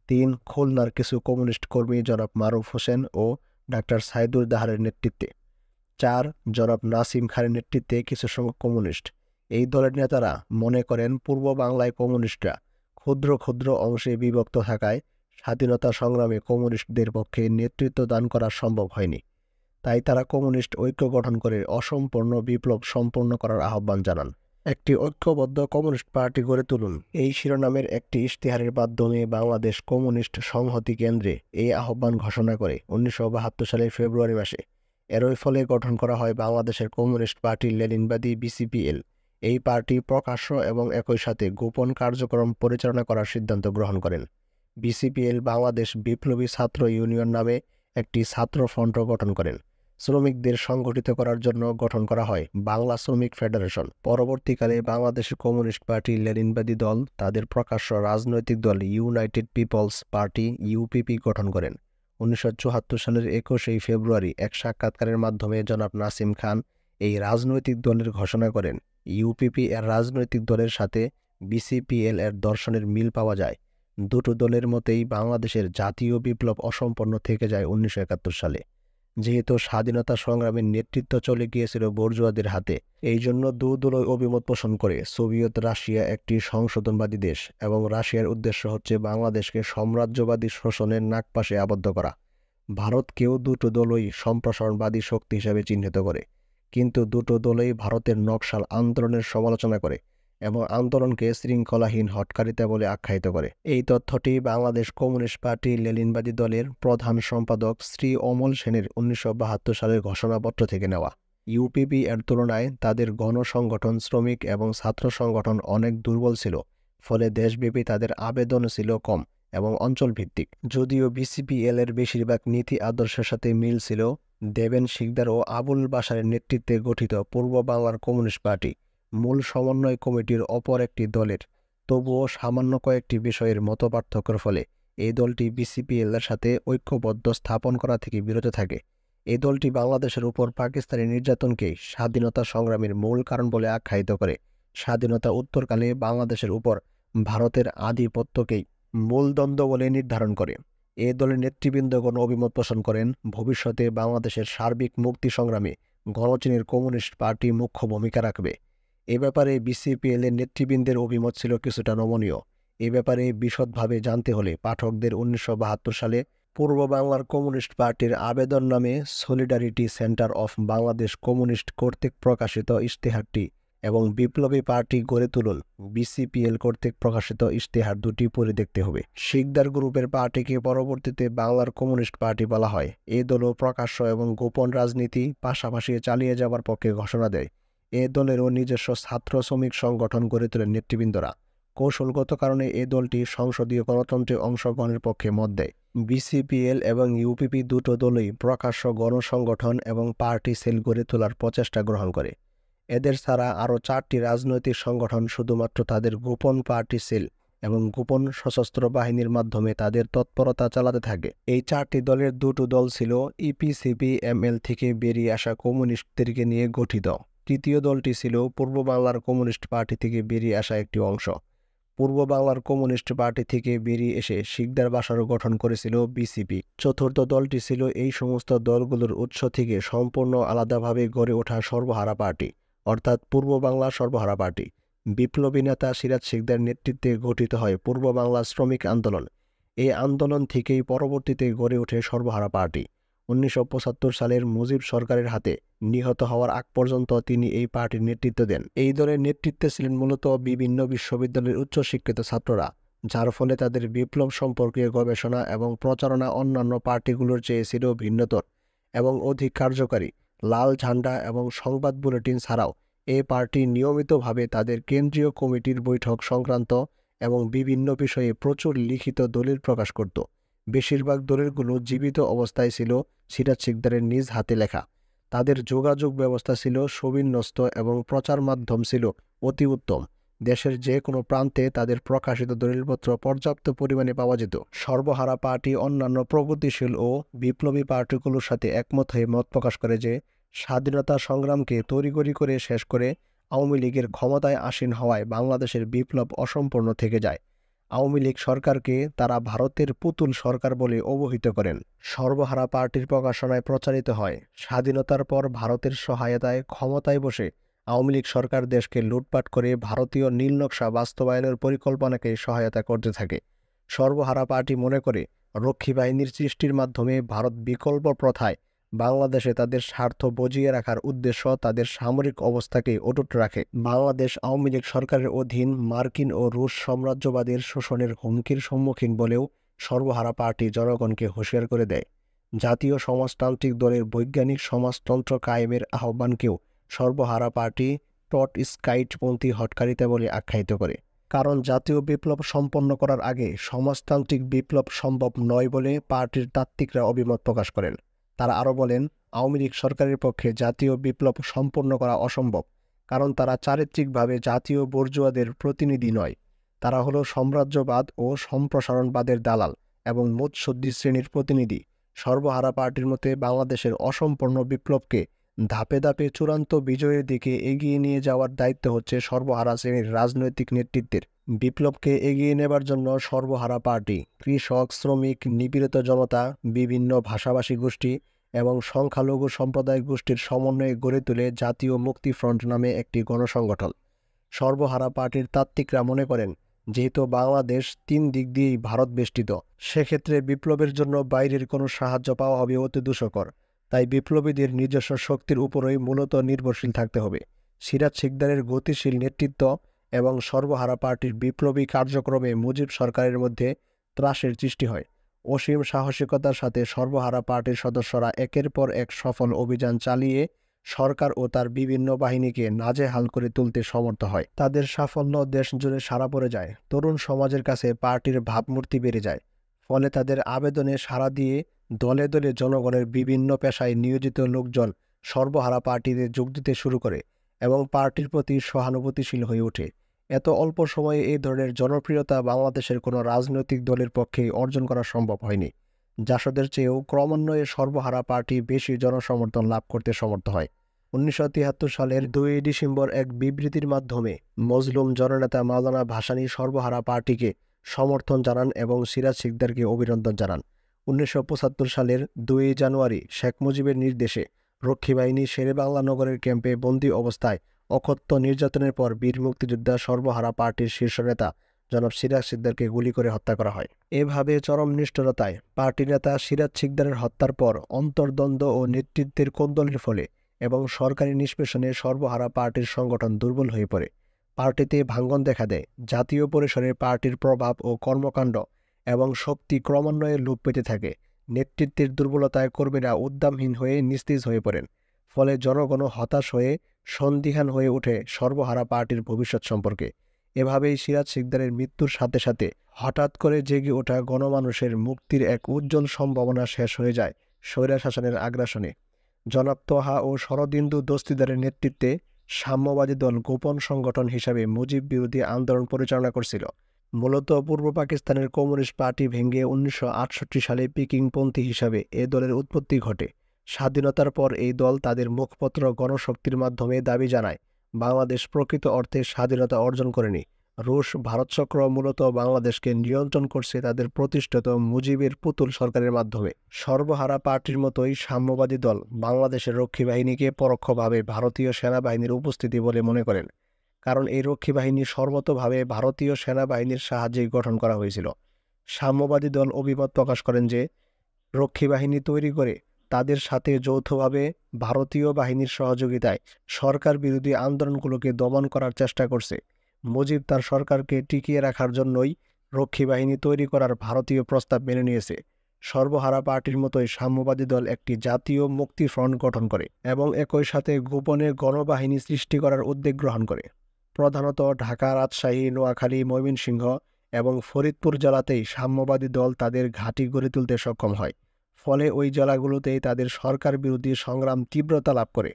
3 খুলনার কিছু কমিউনিস্ট কর্মী জনাব মারুফ হোসেন ও ডাক্তার সাইদুর দাহারের নেতৃত্বে, 4 জনাব নাসিম খানের নেতৃত্বে কিছু সংখ্যক কমিউনিস্ট। এই দলের নেতারা মনে করেন পূর্ব বাংলায় কমিউনিস্টরা ক্ষুদ্র ক্ষুদ্র অংশে বিভক্ত থাকায় স্বাধীনতা সংগ্রামে কমিউনিস্টদের পক্ষে নেতৃত্ব দান করা সম্ভব হয়নি। তাই তারা কমিউনিস্ট ঐক্য গঠন করে অসম্পূর্ণ বিপ্লব সম্পন্ন করার আহ্বান জানান। একটি ঐক্যবদ্ধ কমিউনিস্ট পার্টি গড়ে তুলুন, এই শিরোনামের একটি ইশতেহারের মাধ্যমে বাংলাদেশ কমিউনিস্ট সংহতি কেন্দ্রে এই আহ্বান ঘোষণা করে 1972 সালের ফেব্রুয়ারি মাসে। এরই ফলে গঠন করা হয় বাংলাদেশের কমিউনিস্ট পার্টি লেনিনবাদী বিসিপিএল। এই পার্টি প্রকাশ্য এবং একই সাথে গোপন কার্যক্রম পরিচালনা করার সিদ্ধান্ত গ্রহণ করেন। বিসিপিএল বাংলাদেশ বিপ্লবী ছাত্র ইউনিয়ন নামে একটি ছাত্র ফ্রন্ট গঠন করেন। শ্রমিকদের সংগঠিত করার জন্য গঠন করা হয় বাংলা শ্রমিক ফেডারেশন। পরবর্তীকালে বাংলাদেশের কমিউনিস্ট পার্টি লেনিনবাদী দল তাদের প্রকাশ্য রাজনৈতিক দল ইউনাইটেড পিপলস পার্টি ইউপিপি গঠন করেন। 1974 সালের 21 ফেব্রুয়ারি এক সাক্ষাৎকারের মাধ্যমে জনাব নাসিম খান এই রাজনৈতিক দলের ঘোষণা করেন। ইউপিপি এর রাজনৈতিক দলের সাথে বিসিপিএল এর দর্শনের মিল পাওয়া যায়। দুটো দলের মতেই বাংলাদেশের জাতীয় বিপ্লব অসম্পন্ন থেকে যায় 1971 সালে। যেহেতু স্বাধীনতা সংগ্রামের নেতৃত্ব চলে গিয়েছিল বর্জুয়াদের হাতে, এই জন্য দলই অভিমত পোষণ করে সোভিয়েত রাশিয়া একটি সংশোধনবাদী দেশ এবং রাশিয়ার উদ্দেশ্য হচ্ছে বাংলাদেশকে সাম্রাজ্যবাদী শোষণের নাগপাশে আবদ্ধ করা। ভারতকেও দুটো দলই সম্প্রসারণবাদী শক্তি হিসেবে চিহ্নিত করে, কিন্তু দুটো দলই ভারতের নকশাল আন্দোলনের সমালোচনা করে এবং আন্দোলনকে শৃঙ্খলাহীন হঠকারিতা বলে আখ্যায়িত করে। এই তথ্যটি বাংলাদেশ কমিউনিস্ট পার্টি লেনিনবাদী দলের প্রধান সম্পাদক শ্রী অমল সেনের 1972 সালের ঘোষণাপত্র থেকে নেওয়া। ইউপিপি এর তুলনায় তাদের গণসংগঠন, শ্রমিক এবং ছাত্র সংগঠন অনেক দুর্বল ছিল, ফলে দেশব্যাপী তাদের আবেদন ছিল কম এবং অঞ্চলভিত্তিক। যদিও বিসিপিএল এর বেশিরভাগ নীতি আদর্শের সাথে মিল ছিল, দেবেন শিকদার ও আবুল বাশারের নেতৃত্বে গঠিত পূর্ব বাংলার কমিউনিস্ট পার্টি মূল সমন্বয় কমিটির অপর একটি দলের। তবুও সামান্য কয়েকটি বিষয়ের মতপার্থক্যের ফলে এই দলটি বিসিপিএল-এর সাথে ঐক্যবদ্ধ স্থাপন করা থেকে বিরত থাকে। এই দলটি বাংলাদেশের উপর পাকিস্তানি নির্যাতনকে স্বাধীনতা সংগ্রামের মূল কারণ বলে আখ্যায়িত করে। স্বাধীনতা উত্তরকালে বাংলাদেশের উপর ভারতের আধিপত্যকেই মূল দ্বন্দ্ব বলে নির্ধারণ করে। এ দলের নেতৃবৃন্দগণ অভিমত পোষণ করেন, ভবিষ্যতে বাংলাদেশের সার্বিক মুক্তি সংগ্রামে গণচীনের কমিউনিস্ট পার্টি মুখ্য ভূমিকা রাখবে। এ ব্যাপারে বিসিপিএল-এর নেতৃবৃন্দের অভিমত ছিল কিছুটা নমনীয়। এ ব্যাপারে বিশদভাবে জানতে হলে পাঠকদের 1972 সালে পূর্ব বাংলার কমিউনিস্ট পার্টির আবেদননামে solidarity centre of Bangladesh communist কর্তৃক প্রকাশিত ইশতেহারটি এবং বিপ্লবী পার্টি গড়ে তুলুন বিসিপিএল কর্তৃক প্রকাশিত ইশতেহার দুটি পড়ে দেখতে হবে। শিকদার গ্রুপের পার্টিকে পরবর্তীতে বাংলার কমিউনিস্ট পার্টি বলা হয়। এ দলও প্রকাশ্য এবং গোপন রাজনীতি পাশাপাশি চালিয়ে যাবার পক্ষে ঘোষণা দেয়। এ দলেরও নিজস্ব ছাত্র শ্রমিক সংগঠন গড়ে তোলেন নেতৃবৃন্দরা। কৌশলগত কারণে এ দলটি সংসদীয় গণতন্ত্রে অংশগ্রহণের পক্ষে মত দেয়। বিসিপিএল এবং ইউপিপি দুটো দলই প্রকাশ্য গণসংগঠন এবং পার্টি সেল গড়ে তোলার প্রচেষ্টা গ্রহণ করে। এদের ছাড়া আরও 4টি রাজনৈতিক সংগঠন শুধুমাত্র তাদের গোপন পার্টি সেল এবং গোপন সশস্ত্র বাহিনীর মাধ্যমে তাদের তৎপরতা চালাতে থাকে। এই 4টি দলের দুটো দল ছিল ইপিসিপি-এমএল থেকে বেরিয়ে আসা কমিউনিস্টদেরকে নিয়ে গঠিত। তৃতীয় দলটি ছিল পূর্ব বাংলার কমিউনিস্ট পার্টি থেকে বেরিয়ে আসা একটি অংশ। পূর্ব বাংলার কমিউনিস্ট পার্টি থেকে বেরিয়ে এসে শিকদার বাসারও গঠন করেছিল বিসিপি। চতুর্থ দলটি ছিল এই সমস্ত দলগুলোর উৎস থেকে সম্পূর্ণ আলাদাভাবে গড়ে ওঠা সর্বহারা পার্টি, অর্থাৎ পূর্ব বাংলা সর্বহারা পার্টি। বিপ্লবী নেতা সিরাজ শিকদার নেতৃত্বে গঠিত হয় পূর্ব বাংলা শ্রমিক আন্দোলন। এই আন্দোলন থেকেই পরবর্তীতে গড়ে ওঠে সর্বহারা পার্টি। 1975 সালের মুজিব সরকারের হাতে নিহত হওয়ার আগ পর্যন্ত তিনি এই পার্টির নেতৃত্ব দেন। এই দলের নেতৃত্বে ছিলেন মূলত বিভিন্ন বিশ্ববিদ্যালয়ের উচ্চশিক্ষিত ছাত্ররা, যার ফলে তাদের বিপ্লব সম্পর্কীয় গবেষণা এবং প্রচারণা অন্যান্য পার্টিগুলোর চেয়ে ছিল ভিন্নতর এবং অধিক কার্যকারী। লাল ঝান্ডা এবং সংবাদ বুলেটিন ছাড়াও এই পার্টি নিয়মিতভাবে তাদের কেন্দ্রীয় কমিটির বৈঠক সংক্রান্ত এবং বিভিন্ন বিষয়ে প্রচুর লিখিত দলিল প্রকাশ করত। বেশিরভাগ দলিলগুলো জীবিত অবস্থায় ছিল সিরাজ শিকদারের নিজ হাতে লেখা। তাদের যোগাযোগ ব্যবস্থা ছিল সুবিন্যস্ত এবং প্রচার মাধ্যম ছিল অতি উত্তম। দেশের যে কোনো প্রান্তে তাদের প্রকাশিত দলিলপত্র পর্যাপ্ত পরিমাণে পাওয়া যেত। সর্বহারা পার্টি অন্যান্য প্রগতিশীল ও বিপ্লবী পার্টিগুলোর সাথে একমত হয়ে মত প্রকাশ করে যে স্বাধীনতা সংগ্রামকে তড়িঘড়ি করে শেষ করে আওয়ামী লীগের ক্ষমতায় আসীন হওয়ায় বাংলাদেশের বিপ্লব অসম্পূর্ণ থেকে যায়। আওয়ামী লীগ সরকারকে তারা ভারতের পুতুল সরকার বলে অবহিত করেন। সর্বহারা পার্টির প্রকাশনায় প্রচারিত হয়, স্বাধীনতার পর ভারতের সহায়তায় ক্ষমতায় বসে আওয়ামী লীগ সরকার দেশকে লুটপাট করে ভারতীয় নীলনকশা বাস্তবায়নের পরিকল্পনাকে সহায়তা করতে থাকে। সর্বহারা পার্টি মনে করে রক্ষী বাহিনীর সৃষ্টির মাধ্যমে ভারত বিকল্প প্রথায় বাংলাদেশে তাদের স্বার্থ বজিয়ে রাখার উদ্দেশ্য তাদের সামরিক অবস্থাকে অটুট রাখে। বাংলাদেশ আওয়ামী লীগ সরকারের অধীন মার্কিন ও রুশ সাম্রাজ্যবাদের শোষণের হুমকির সম্মুখীন বলেও সর্বহারা পার্টি জনগণকে হুঁশিয়ার করে দেয়। জাতীয় সমাজতান্ত্রিক দলের বৈজ্ঞানিক সমাজতন্ত্র কায়েমের আহ্বানকেও সর্বহারা পার্টি ট্রটস্কাইটপন্থী হঠকারিতা বলে আখ্যায়িত করে। কারণ জাতীয় বিপ্লব সম্পন্ন করার আগে সমাজতান্ত্রিক বিপ্লব সম্ভব নয় বলে পার্টির তাত্ত্বিকরা অভিমত প্রকাশ করেন। তারা আরও বলেন, আওয়ামী লীগ সরকারের পক্ষে জাতীয় বিপ্লব সম্পন্ন করা অসম্ভব, কারণ তারা চারিত্রিকভাবে জাতীয় বুর্জোয়াদের প্রতিনিধি নয়। তারা হলো সাম্রাজ্যবাদ ও সম্প্রসারণবাদের দালাল এবং মুৎসদ্দি শ্রেণীর প্রতিনিধি। সর্বহারা পার্টির মতে বাংলাদেশের অসম্পূর্ণ বিপ্লবকে ধাপে ধাপে চূড়ান্ত বিজয়ের দিকে এগিয়ে নিয়ে যাওয়ার দায়িত্ব হচ্ছে সর্বহারা শ্রেণীর রাজনৈতিক নেতৃত্বের। বিপ্লবকে এগিয়ে নেবার জন্য সর্বহারা পার্টি কৃষক, শ্রমিক, নিপীড়িত জনতা, বিভিন্ন ভাষাভাষী গোষ্ঠী এবং সংখ্যালঘু সম্প্রদায় গোষ্ঠীর সমন্বয়ে গড়ে তোলে জাতীয় মুক্তি ফ্রন্ট নামে একটি গণসংগঠন। সর্বহারা পার্টির তাত্ত্বিকরা মনে করেন, যেহেতু বাংলাদেশ 3 দিক দিয়েই ভারত বেষ্টিত, সেক্ষেত্রে বিপ্লবের জন্য বাইরের কোনো সাহায্য পাওয়া হবে অতি দুষ্কর। তাই বিপ্লবীদের নিজস্ব শক্তির উপরই মূলত নির্ভরশীল থাকতে হবে। সিরাজ শিকদারের গতিশীল নেতৃত্ব এবং সর্বহারা পার্টির বিপ্লবী কার্যক্রমে মুজিব সরকারের মধ্যে ত্রাসের সৃষ্টি হয়। অসীম সাহসিকতার সাথে সর্বহারা পার্টির সদস্যরা একের পর এক সফল অভিযান চালিয়ে সরকার ও তার বিভিন্ন বাহিনীকে নাজেহাল করে তুলতে সমর্থ হয়। তাদের সাফল্য দেশ জুড়ে সাড়া পড়ে যায়। তরুণ সমাজের কাছে পার্টির ভাবমূর্তি বেড়ে যায়। ফলে তাদের আবেদনে সাড়া দিয়ে দলে দলে জনগণের বিভিন্ন পেশায় নিয়োজিত লোকজন সর্বহারা পার্টিতে যোগ দিতে শুরু করে এবং পার্টির প্রতি সহানুভূতিশীল হয়ে ওঠে। এত অল্প সময়ে এই ধরনের জনপ্রিয়তা বাংলাদেশের কোনো রাজনৈতিক দলের পক্ষেই অর্জন করা সম্ভব হয়নি। জাসদের চেয়েও ক্রমান্বয়ে সর্বহারা পার্টি বেশি জনসমর্থন লাভ করতে সমর্থ হয়। 1973 সালের 2 ডিসেম্বর এক বিবৃতির মাধ্যমে মজলুম জননেতা মাওলানা ভাসানী সর্বহারা পার্টিকে সমর্থন জানান এবং সিরাজ শিকদারকে অভিনন্দন জানান। 1975 সালের 2 জানুয়ারি শেখ মুজিবের নির্দেশে রক্ষী বাহিনী শেরেবাংলা নগরের ক্যাম্পে বন্দী অবস্থায় অকথ্য নির্যাতনের পর বীর মুক্তিযোদ্ধা সর্বহারা পার্টির শীর্ষ নেতা জনাব সিরাজ শিকদারকে গুলি করে হত্যা করা হয়। এভাবে চরম নিষ্ঠুরতায় পার্টি নেতা সিরাজ শিকদারের হত্যার পর অন্তর্দ্বন্দ্ব ও নেতৃত্বের কোন্দলের ফলে এবং সরকারি নিষ্পেষণে সর্বহারা পার্টির সংগঠন দুর্বল হয়ে পড়ে। পার্টিতে ভাঙ্গন দেখা দেয়। জাতীয় পরিসরে পার্টির প্রভাব ও কর্মকাণ্ড এবং শক্তি ক্রমান্বয়ে লোপ পেতে থাকে। নেতৃত্বের দুর্বলতায় কর্মীরা উদ্যমহীন হয়ে নিস্তেজ হয়ে পড়েন। ফলে জনগণ হতাশ হয়ে সন্দিহান হয়ে ওঠে সর্বহারা পার্টির ভবিষ্যৎ সম্পর্কে। এভাবেই সিরাজ শিকদারের মৃত্যুর সাথে সাথে হঠাৎ করে জেগে ওঠা গণমানুষের মুক্তির এক উজ্জ্বল সম্ভাবনা শেষ হয়ে যায় স্বৈরশাসনের আগ্রাসনে। জনাব তোহা ও শরদিন্দু দস্তিদারের নেতৃত্বে সাম্যবাদী দল গোপন সংগঠন হিসাবে মুজিব বিরোধী আন্দোলন পরিচালনা করছিল। মূলত পূর্ব পাকিস্তানের কমিউনিস্ট পার্টি ভেঙে 1968 সালে পিকিংপন্থী হিসাবে এ দলের উৎপত্তি ঘটে। স্বাধীনতার পর এই দল তাদের মুখপত্র গণশক্তির মাধ্যমে দাবি জানায় বাংলাদেশ প্রকৃত অর্থে স্বাধীনতা অর্জন করেনি। রুশ ভারতচক্র মূলত বাংলাদেশকে নিয়ন্ত্রণ করছে তাদের প্রতিষ্ঠিত মুজিবের পুতুল সরকারের মাধ্যমে। সর্বহারা পার্টির মতোই সাম্যবাদী দল বাংলাদেশের রক্ষী বাহিনীকে পরোক্ষভাবে ভারতীয় সেনাবাহিনীর উপস্থিতি বলে মনে করেন, কারণ এই রক্ষী বাহিনী সর্বতোভাবে ভারতীয় সেনাবাহিনীর সাহায্যেই গঠন করা হয়েছিল। সাম্যবাদী দল অভিমত প্রকাশ করেন যে রক্ষী বাহিনী তৈরি করে তাদের সাথে যৌথভাবে ভারতীয় বাহিনীর সহযোগিতায় সরকার বিরোধী আন্দোলনগুলোকে দমন করার চেষ্টা করছে। মুজিব তার সরকারকে টিকিয়ে রাখার জন্যই রক্ষী বাহিনী তৈরি করার ভারতীয় প্রস্তাব মেনে নিয়েছে। সর্বহারা পার্টির মতোই সাম্যবাদী দল একটি জাতীয় মুক্তি ফ্রন্ট গঠন করে এবং একই সাথে গোপনে গণবাহিনী সৃষ্টি করার উদ্যোগ গ্রহণ করে। প্রধানত ঢাকা, রাজশাহী, নোয়াখালী, ময়মনসিংহ এবং ফরিদপুর জেলাতেই সাম্যবাদী দল তাদের ঘাঁটি গড়ে তুলতে সক্ষম হয়। ফলে ওই জেলাগুলোতেই তাদের সরকার বিরোধী সংগ্রাম তীব্রতা লাভ করে।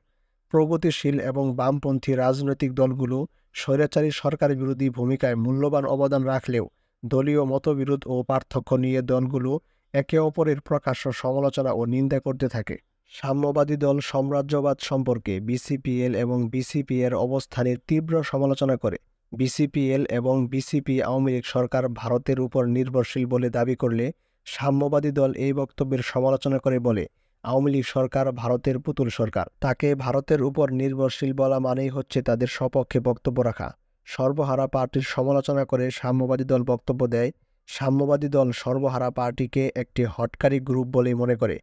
প্রগতিশীল এবং বামপন্থী রাজনৈতিক দলগুলো স্বৈরাচারী সরকার বিরোধী ভূমিকায় মূল্যবান অবদান রাখলেও দলীয় মতবিরোধ ও পার্থক্য নিয়ে দলগুলো একে অপরের প্রকাশ্য সমালোচনা ও নিন্দা করতে থাকে। সাম্যবাদী দল সাম্রাজ্যবাদ সম্পর্কে বিসিপিএল এবং বিসিপি-এর অবস্থানের তীব্র সমালোচনা করে। বিসিপিএল এবং বিসিপি আওয়ামী লীগ সরকার ভারতের উপর নির্ভরশীল বলে দাবি করলে সাম্যবাদী দল এই বক্তব্যের সমালোচনা করে বলে আওয়ামী লীগ সরকার ভারতের পুতুল সরকার, তাকে ভারতের উপর নির্ভরশীল বলা মানেই হচ্ছে তাদের সপক্ষে বক্তব্য রাখা। সর্বহারা পার্টির সমালোচনা করে সাম্যবাদী দল বক্তব্য দেয়, সাম্যবাদী দল সর্বহারা পার্টিকে একটি হঠকারী গ্রুপ বলেই মনে করে।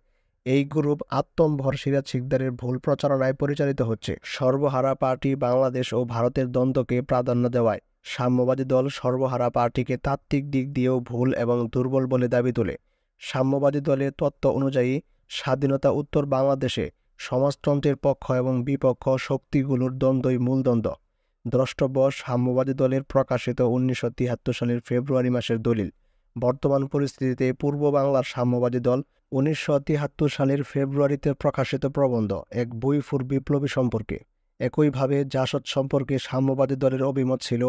এই গ্রুপ আত্মম্ভর সিরাজ শিকদারের ভুল প্রচারণায় পরিচালিত হচ্ছে। সর্বহারা পার্টি বাংলাদেশ ও ভারতের দ্বন্দ্বকে প্রাধান্য দেওয়ায় সাম্যবাদী দল সর্বহারা পার্টিকে তাত্ত্বিক দিক দিয়েও ভুল এবং দুর্বল বলে দাবি তোলে। সাম্যবাদী দলের তত্ত্ব অনুযায়ী স্বাধীনতা উত্তর বাংলাদেশে সমাজতন্ত্রের পক্ষ এবং বিপক্ষ শক্তিগুলোর দ্বন্দ্বই মূল দ্বন্দ্ব। দ্রষ্টব্য সাম্যবাদী দলের প্রকাশিত 1973 সালের ফেব্রুয়ারি মাসের দলিল। বর্তমান পরিস্থিতিতে পূর্ব বাংলার সাম্যবাদী দল 1973 সালের ফেব্রুয়ারিতে প্রকাশিত প্রবন্ধ এক বইফুর বিপ্লবী সম্পর্কে। একইভাবে জাসদ সম্পর্কে সাম্যবাদী দলের অভিমত ছিল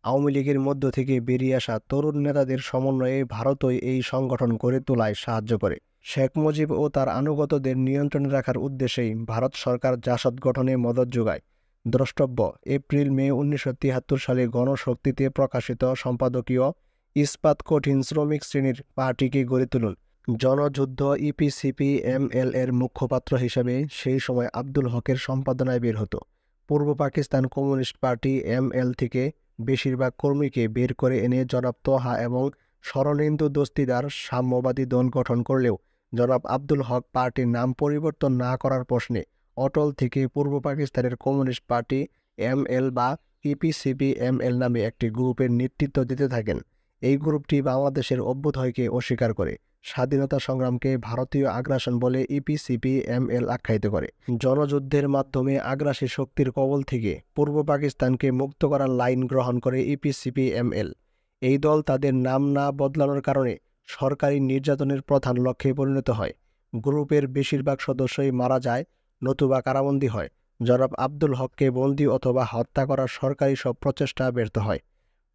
আওয়ামী লীগের মধ্য থেকে বেরিয়ে আসা তরুণ নেতাদের সমন্বয়ে ভারতই এই সংগঠন গড়ে তোলায় সাহায্য করে। শেখ মুজিব ও তার আনুগত্যদের নিয়ন্ত্রণে রাখার উদ্দেশ্যেই ভারত সরকার জাসদ গঠনে মদদ যোগায়। দ্রষ্টব্য এপ্রিল-মে 1973 সালে গণশক্তিতে প্রকাশিত সম্পাদকীয় ইস্পাত কঠিন শ্রমিক শ্রেণীর পার্টিকে গড়ে তুলুন। জনযুদ্ধ ইপিসিপি-এমএল এর মুখপাত্র হিসাবে সেই সময় আব্দুল হকের সম্পাদনায় বের হতো। পূর্ব পাকিস্তান কমিউনিস্ট পার্টি এমএল থেকে বেশিরভাগ কর্মীকে বের করে এনে জনাব তোহা এবং শরদিন্দু দস্তিদার সাম্যবাদী দল গঠন করলেও জনাব আব্দুল হক পার্টির নাম পরিবর্তন না করার প্রশ্নে অটল থেকে পূর্ব পাকিস্তানের কমিউনিস্ট পার্টি এমএল বা ইপিসিপি-এমএল নামে একটি গ্রুপের নেতৃত্ব দিতে থাকেন। এই গ্রুপটি বাংলাদেশের অভ্যুদয়কে অস্বীকার করে স্বাধীনতা সংগ্রামকে ভারতীয় আগ্রাসন বলে ইপিসিপি-এমএল আখ্যায়িত করে। জনযুদ্ধের মাধ্যমে আগ্রাসী শক্তির কবল থেকে পূর্ব পাকিস্তানকে মুক্ত করার লাইন গ্রহণ করে ইপিসিপি-এমএল। এই দল তাদের নাম না বদলানোর কারণে সরকারি নির্যাতনের প্রধান লক্ষ্যে পরিণত হয়। গ্রুপের বেশিরভাগ সদস্যই মারা যায়, নতুবা কারাবন্দী হয়। জনাব আব্দুল হককে বন্দী অথবা হত্যা করার সরকারি সব প্রচেষ্টা ব্যর্থ হয়।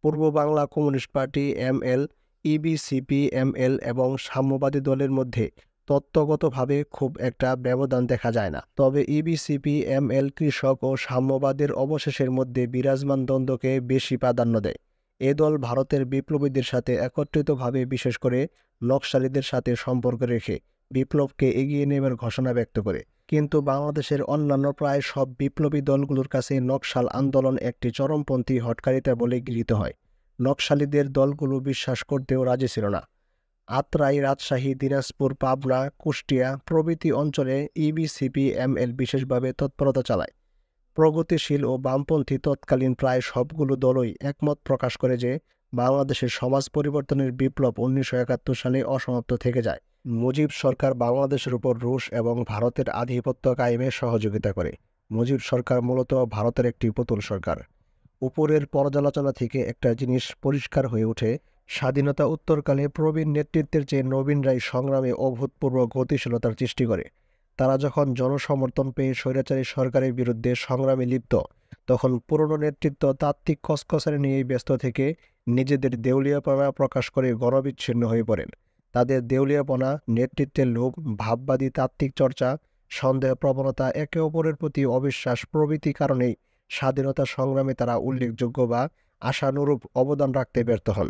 Purba Bangla communist party ML, EBCP ML এবং সাম্যবাদী দলের মধ্যে তত্ত্বগতভাবে খুব একটা ব্যবধান দেখা যায় না। তবে ইবিসিপি এমএল কৃষক ও সাম্যবাদের অবশেষের মধ্যে বিরাজমান দ্বন্দ্বকে বেশি প্রাধান্য দেয়। এ দল ভারতের বিপ্লবীদের সাথে একত্রিতভাবে বিশেষ করে নকশালিদের সাথে সম্পর্ক রেখে বিপ্লবকে এগিয়ে নেবার ঘোষণা ব্যক্ত করে। কিন্তু বাংলাদেশের অন্যান্য প্রায় সব বিপ্লবী দলগুলোর কাছে নকশাল আন্দোলন একটি চরমপন্থী হঠকারিতা বলে গৃহীত হয়। নকশালীদের দলগুলো বিশ্বাস করতেও রাজি ছিল না। আত্রাই, রাজশাহী, দিনাজপুর, পাবনা, কুষ্টিয়া প্রভৃতি অঞ্চলে ইবিসিপি এমএল বিশেষভাবে তৎপরতা চালায়। প্রগতিশীল ও বামপন্থী তৎকালীন প্রায় সবগুলো দলই একমত প্রকাশ করে যে বাংলাদেশের সমাজ পরিবর্তনের বিপ্লব 1971 সালে অসমাপ্ত থেকে যায়। মুজিব সরকার বাংলাদেশের উপর রুশ এবং ভারতের আধিপত্য কায়েমে সহযোগিতা করে। মুজিব সরকার মূলত ভারতের একটি পুতুল সরকার। উপরের পর্যালোচনা থেকে একটা জিনিস পরিষ্কার হয়ে ওঠে, স্বাধীনতা উত্তরকালে প্রবীণ নেতৃত্বের চেয়ে নবীনরাই সংগ্রামে অভূতপূর্ব গতিশীলতার সৃষ্টি করে। তারা যখন জনসমর্থন পেয়ে স্বৈরাচারী সরকারের বিরুদ্ধে সংগ্রামে লিপ্ত, তখন পুরনো নেতৃত্ব তাত্ত্বিক কসকসারি নিয়েই ব্যস্ত থেকে নিজেদের দেউলিয়াপনা প্রকাশ করে গণবিচ্ছিন্ন হয়ে পড়েন। তাদের দেউলিয়াপনা, নেতৃত্বের লোভ, ভাববাদী তাত্ত্বিক চর্চা, সন্দেহ প্রবণতা, একে অপরের প্রতি অবিশ্বাস প্রভৃতি কারণেই স্বাধীনতা সংগ্রামে তারা উল্লেখযোগ্য বা আশানুরূপ অবদান রাখতে ব্যর্থ হন।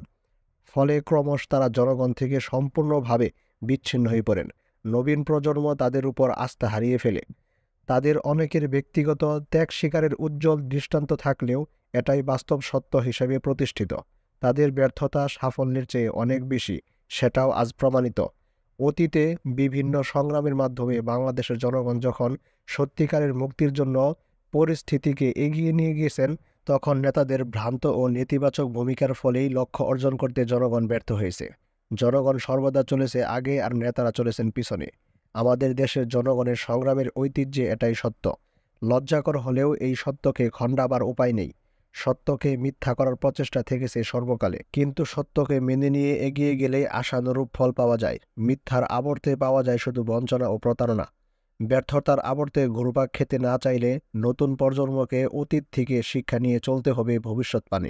ফলে ক্রমশ তারা জনগণ থেকে সম্পূর্ণভাবে বিচ্ছিন্ন হয়ে পড়েন। নবীন প্রজন্ম তাদের উপর আস্থা হারিয়ে ফেলে। তাদের অনেকের ব্যক্তিগত ত্যাগ স্বীকারের উজ্জ্বল দৃষ্টান্ত থাকলেও এটাই বাস্তব সত্য হিসেবে প্রতিষ্ঠিত। তাদের ব্যর্থতা সাফল্যের চেয়ে অনেক বেশি, সেটাও আজ প্রমাণিত। অতীতে বিভিন্ন সংগ্রামের মাধ্যমে বাংলাদেশের জনগণ যখন সত্যিকারের মুক্তির জন্য পরিস্থিতিকে এগিয়ে নিয়ে গিয়েছেন, তখন নেতাদের ভ্রান্ত ও নেতিবাচক ভূমিকার ফলেই লক্ষ্য অর্জন করতে জনগণ ব্যর্থ হয়েছে। জনগণ সর্বদা চলেছে আগে আর নেতারা চলেছেন পিছনে। আমাদের দেশের জনগণের সংগ্রামের ঐতিহ্যে এটাই সত্য। লজ্জাকর হলেও এই সত্যকে খণ্ডাবার উপায় নেই। সত্যকে মিথ্যা করার প্রচেষ্টা থেকেছে সর্বকালে, কিন্তু সত্যকে মেনে নিয়ে এগিয়ে গেলে আশানুরূপ ফল পাওয়া যায়। মিথ্যার আবর্তে পাওয়া যায় শুধু বঞ্চনা ও প্রতারণা। ব্যর্থতার আবর্তে ঘুরপাক খেতে না চাইলে নতুন প্রজন্মকে অতীত থেকে শিক্ষা নিয়ে চলতে হবে ভবিষ্যৎ পানে।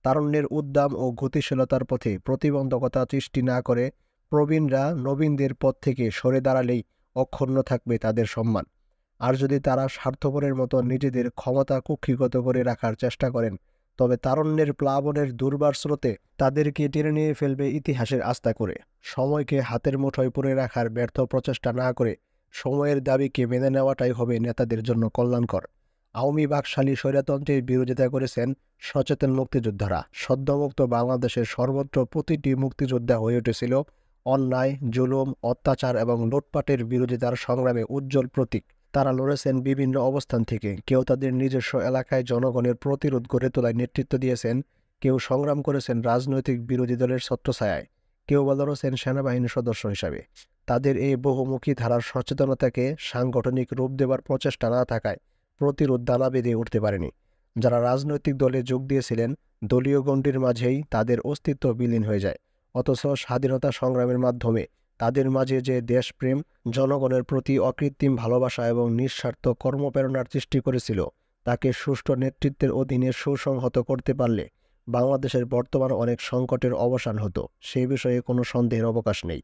তারুণ্যের উদ্দাম ও গতিশীলতার পথে প্রতিবন্ধকতা সৃষ্টি না করে প্রবীণরা নবীনদের পথ থেকে সরে দাঁড়ালেই অক্ষুণ্ণ থাকবে তাদের সম্মান। আর যদি তারা স্বার্থপরের মতো নিজেদের ক্ষমতা কুক্ষিগত করে রাখার চেষ্টা করেন, তবে তারুণ্যের প্লাবনের দুর্বার স্রোতে তাদেরকে টেনে নিয়ে ফেলবে ইতিহাসের আস্থা করে। সময়কে হাতের মুঠোয় পুরে রাখার ব্যর্থ প্রচেষ্টা না করে সময়ের দাবিকে মেনে নেওয়াটাই হবে নেতাদের জন্য কল্যাণকর। আওয়ামী বাকশালী স্বৈরতন্ত্রের বিরোধিতা করেছেন সচেতন মুক্তিযোদ্ধারা। সদ্যমুক্ত বাংলাদেশের সর্বত্র প্রতিটি মুক্তিযোদ্ধা হয়ে উঠেছিল অন্যায়, জুলুম, অত্যাচার এবং লুটপাটের বিরোধিতার সংগ্রামে উজ্জ্বল প্রতীক। তারা লড়েছেন বিভিন্ন অবস্থান থেকে। কেউ তাদের নিজস্ব এলাকায় জনগণের প্রতিরোধ গড়ে তোলায় নেতৃত্ব দিয়েছেন, কেউ সংগ্রাম করেছেন রাজনৈতিক বিরোধী দলের ছত্রছায়ায়, কেউ বা লড়েছেন সেনাবাহিনীর সদস্য হিসাবে। তাদের এই বহুমুখী ধারার সচেতনতাকে সাংগঠনিক রূপ দেবার প্রচেষ্টা না থাকায় প্রতিরোধ দানা বেঁধে উঠতে পারেনি। যারা রাজনৈতিক দলে যোগ দিয়েছিলেন, দলীয় গণ্ডির মাঝেই তাদের অস্তিত্ব বিলীন হয়ে যায়। অথচ স্বাধীনতা সংগ্রামের মাধ্যমে তাদের মাঝে যে দেশপ্রেম, জনগণের প্রতি অকৃত্রিম ভালোবাসা এবং নিঃস্বার্থ কর্মপ্রেরণার সৃষ্টি করেছিল, তাকে সুষ্ঠু নেতৃত্বের অধীনে সুসংহত করতে পারলে বাংলাদেশের বর্তমান অনেক সংকটের অবসান হতো। সে বিষয়ে কোনো সন্দেহের অবকাশ নেই।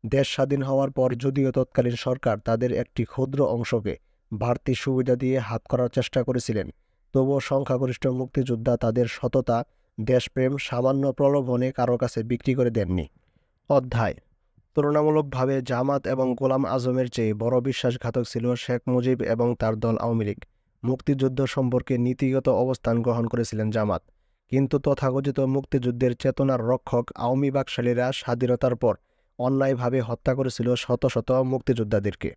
দেশ স্বাধীন হওয়ার পর যদিও তৎকালীন সরকার তাদের একটি ক্ষুদ্র অংশকে বাড়তি সুবিধা দিয়ে হাত করার চেষ্টা করেছিলেন, তবুও সংখ্যাগরিষ্ঠ মুক্তিযোদ্ধা তাদের সততা, দেশপ্রেম সামান্য প্রলোভনে কারো কাছে বিক্রি করে দেননি। অধ্যায়: তুলনামূলকভাবে জামাত এবং গোলাম আজমের চেয়ে বড় বিশ্বাসঘাতক ছিল শেখ মুজিব এবং তার দল আওয়ামী লীগ। মুক্তিযুদ্ধ সম্পর্কে নীতিগত অবস্থান গ্রহণ করেছিলেন জামাত, কিন্তু তথাকথিত মুক্তিযুদ্ধের চেতনার রক্ষক আওয়ামী বাকশালীরা স্বাধীনতার পর অন্যায়ভাবে হত্যা করেছিল শত শত মুক্তিযোদ্ধাদেরকে।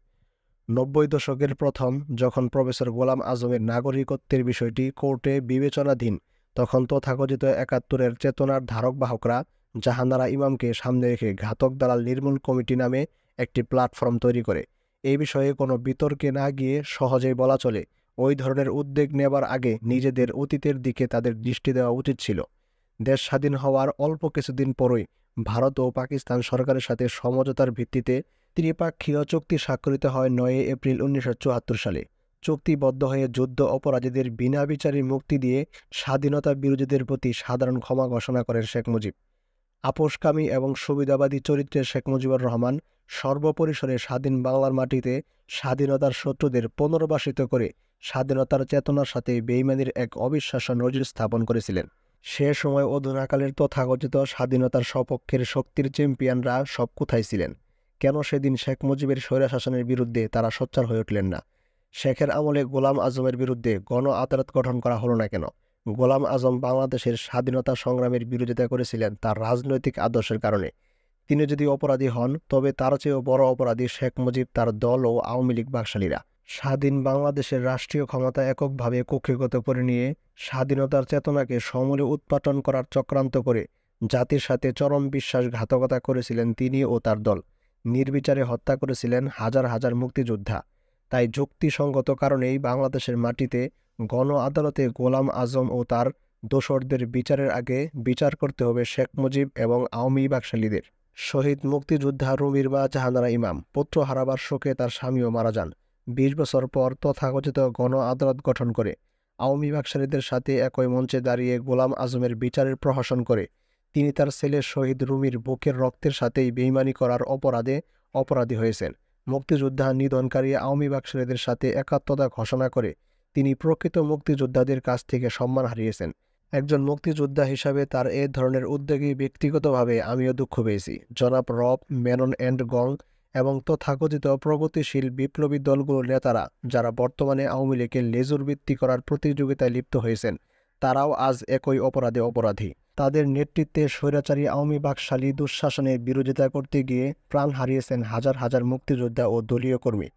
90 দশকের প্রথম যখন প্রফেসর গোলাম আজমের নাগরিকত্বের বিষয়টি কোর্টে বিবেচনাধীন, তখন তথাকথিত 71-এর চেতনার ধারক বাহকরা জাহানারা ইমামকে সামনে রেখে ঘাতক দালাল নির্মূল কমিটি নামে একটি প্ল্যাটফর্ম তৈরি করে। এই বিষয়ে কোনো বিতর্কে না গিয়ে সহজেই বলা চলে, ওই ধরনের উদ্যোগ নেবার আগে নিজেদের অতীতের দিকে তাদের দৃষ্টি দেওয়া উচিত ছিল। দেশ স্বাধীন হওয়ার অল্প কিছুদিন পরই ভারত ও পাকিস্তান সরকারের সাথে সমঝোতার ভিত্তিতে ত্রিপাক্ষীয় চুক্তি স্বাক্ষরিত হয় 9 এপ্রিল 1974 সালে। চুক্তিবদ্ধ হয়ে যুদ্ধ অপরাধীদের বিনা বিচারে মুক্তি দিয়ে স্বাধীনতা বিরোধীদের প্রতি সাধারণ ক্ষমা ঘোষণা করেন শেখ মুজিব। আপোষকামী এবং সুবিধাবাদী চরিত্রের শেখ মুজিবুর রহমান সর্বপরিসরে স্বাধীন বাংলার মাটিতে স্বাধীনতার শত্রুদের পুনর্বাসিত করে স্বাধীনতার চেতনার সাথে বেইমানির এক অবিশ্বাস্য নজির স্থাপন করেছিলেন। সে সময় অধুনাকালের তথাকথিত স্বাধীনতার সপক্ষের শক্তির চ্যাম্পিয়নরা সব কোথায় ছিলেন? কেন সেদিন শেখ মুজিবের স্বৈরশাসনের বিরুদ্ধে তারা সোচ্চার হয়ে উঠলেন না? শেখের আমলে গোলাম আজমের বিরুদ্ধে গণ আদালত গঠন করা হলো না কেন? গোলাম আজম বাংলাদেশের স্বাধীনতা সংগ্রামের বিরোধিতা করেছিলেন তার রাজনৈতিক আদর্শের কারণে। তিনি যদি অপরাধী হন, তবে তার চেয়েও বড় অপরাধী শেখ মুজিব, তার দল ও আওয়ামী লীগ বাকশালীরা। স্বাধীন বাংলাদেশের রাষ্ট্রীয় ক্ষমতা এককভাবে কক্ষিগত করে নিয়ে স্বাধীনতার চেতনাকে সমূলে উৎপাটন করার চক্রান্ত করে জাতির সাথে চরম বিশ্বাসঘাতকতা করেছিলেন তিনি ও তার দল। নির্বিচারে হত্যা করেছিলেন হাজার হাজার মুক্তিযোদ্ধা। তাই যুক্তিসঙ্গত কারণেই বাংলাদেশের মাটিতে গণ আদালতে গোলাম আজম ও তার দোসরদের বিচারের আগে বিচার করতে হবে শেখ মুজিব এবং আওয়ামী বাকশালীদের। শহীদ মুক্তিযোদ্ধা রুমির মা জাহানারা ইমাম পুত্র হারাবার শোকে তার স্বামীও মারা যান। ২০ বছর পর তথাকথিত গণ আদালত গঠন করে আওয়ামী বাকশালীদের সাথে একই মঞ্চে দাঁড়িয়ে গোলাম আজমের বিচারের প্রহসন করে তিনি তার ছেলে শহীদ রুমির বুকের রক্তের সাথেই বেইমানি করার অপরাধে অপরাধী হয়েছেন। মুক্তিযোদ্ধা নিধনকারী আওয়ামী বাকশালীদের সাথে একাত্মতা ঘোষণা করে তিনি প্রকৃত মুক্তিযোদ্ধাদের কাছ থেকে সম্মান হারিয়েছেন। একজন মুক্তিযোদ্ধা হিসাবে তার এ ধরনের উদ্যোগে ব্যক্তিগতভাবে আমিও দুঃখ পেয়েছি। জনাব রব মেনন অ্যান্ড গং এবং তথাকথিত প্রগতিশীল বিপ্লবী দলগুলোর নেতারা যারা বর্তমানে আওয়ামী লীগের লেজুর ভিত্তি করার প্রতিযোগিতায় লিপ্ত হয়েছেন, তারাও আজ একই অপরাধে অপরাধী। তাদের নেতৃত্বে স্বৈরাচারী আওয়ামী বাকশালী দুঃশাসনের বিরোধিতা করতে গিয়ে প্রাণ হারিয়েছেন হাজার হাজার মুক্তিযোদ্ধা ও দলীয় কর্মী।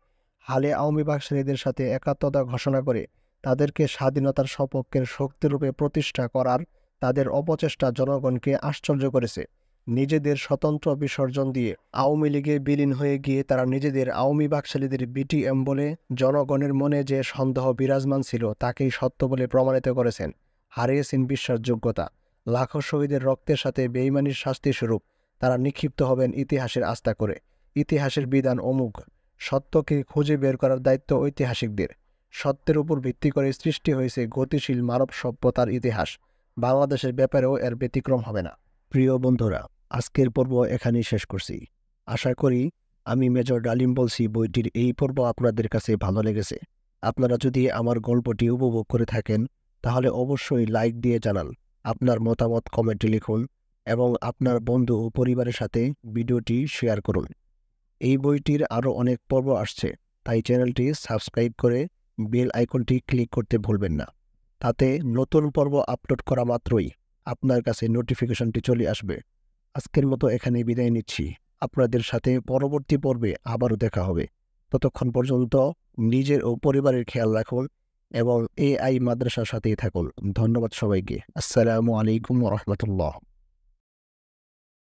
হালে আওয়ামী বাকশালীদের সাথে একাত্মতা ঘোষণা করে তাদেরকে স্বাধীনতার সপক্ষের শক্তিরূপে প্রতিষ্ঠা করার তাদের অপচেষ্টা জনগণকে আশ্চর্য করেছে। নিজেদের স্বতন্ত্র বিসর্জন দিয়ে আওয়ামী লীগে বিলীন হয়ে গিয়ে তারা নিজেদের আওয়ামী বাকশালীদের বিটিএম বলে জনগণের মনে যে সন্দেহ বিরাজমান ছিল তাকেই সত্য বলে প্রমাণিত করেছেন। হারিয়েছেন বিশ্বাসযোগ্যতা। লাখো শহীদের রক্তের সাথে বেইমানির শাস্তিস্বরূপ তারা নিক্ষিপ্ত হবেন ইতিহাসের আস্থা করে। ইতিহাসের বিধান অমুক, সত্যকে খুঁজে বের করার দায়িত্ব ঐতিহাসিকদের। সত্যের উপর ভিত্তি করে সৃষ্টি হয়েছে গতিশীল মানব সভ্যতার ইতিহাস। বাংলাদেশের ব্যাপারেও এর ব্যতিক্রম হবে না। প্রিয় বন্ধুরা, আজকের পর্ব এখানেই শেষ করছি। আশা করি আমি মেজর ডালিম বলছি বইটির এই পর্ব আপনাদের কাছে ভালো লেগেছে। আপনারা যদি আমার গল্পটি উপভোগ করে থাকেন তাহলে অবশ্যই লাইক দিয়ে জানান, আপনার মতামত কমেন্টে লিখুন এবং আপনার বন্ধু ও পরিবারের সাথে ভিডিওটি শেয়ার করুন। এই বইটির আরও অনেক পর্ব আসছে, তাই চ্যানেলটি সাবস্ক্রাইব করে বেল আইকনটি ক্লিক করতে ভুলবেন না। তাতে নতুন পর্ব আপলোড করা মাত্রই আপনার কাছে নোটিফিকেশনটি চলে আসবে। আজকের মতো এখানে বিদায় নিচ্ছি। আপনাদের সাথে পরবর্তী পর্বে আবারও দেখা হবে। ততক্ষণ পর্যন্ত নিজের ও পরিবারের খেয়াল রাখুন এবং AI মাদ্রাসার সাথেই থাকুন। ধন্যবাদ সবাইকে। আসসালামু আলাইকুম ওয়া রাহমাতুল্লাহ।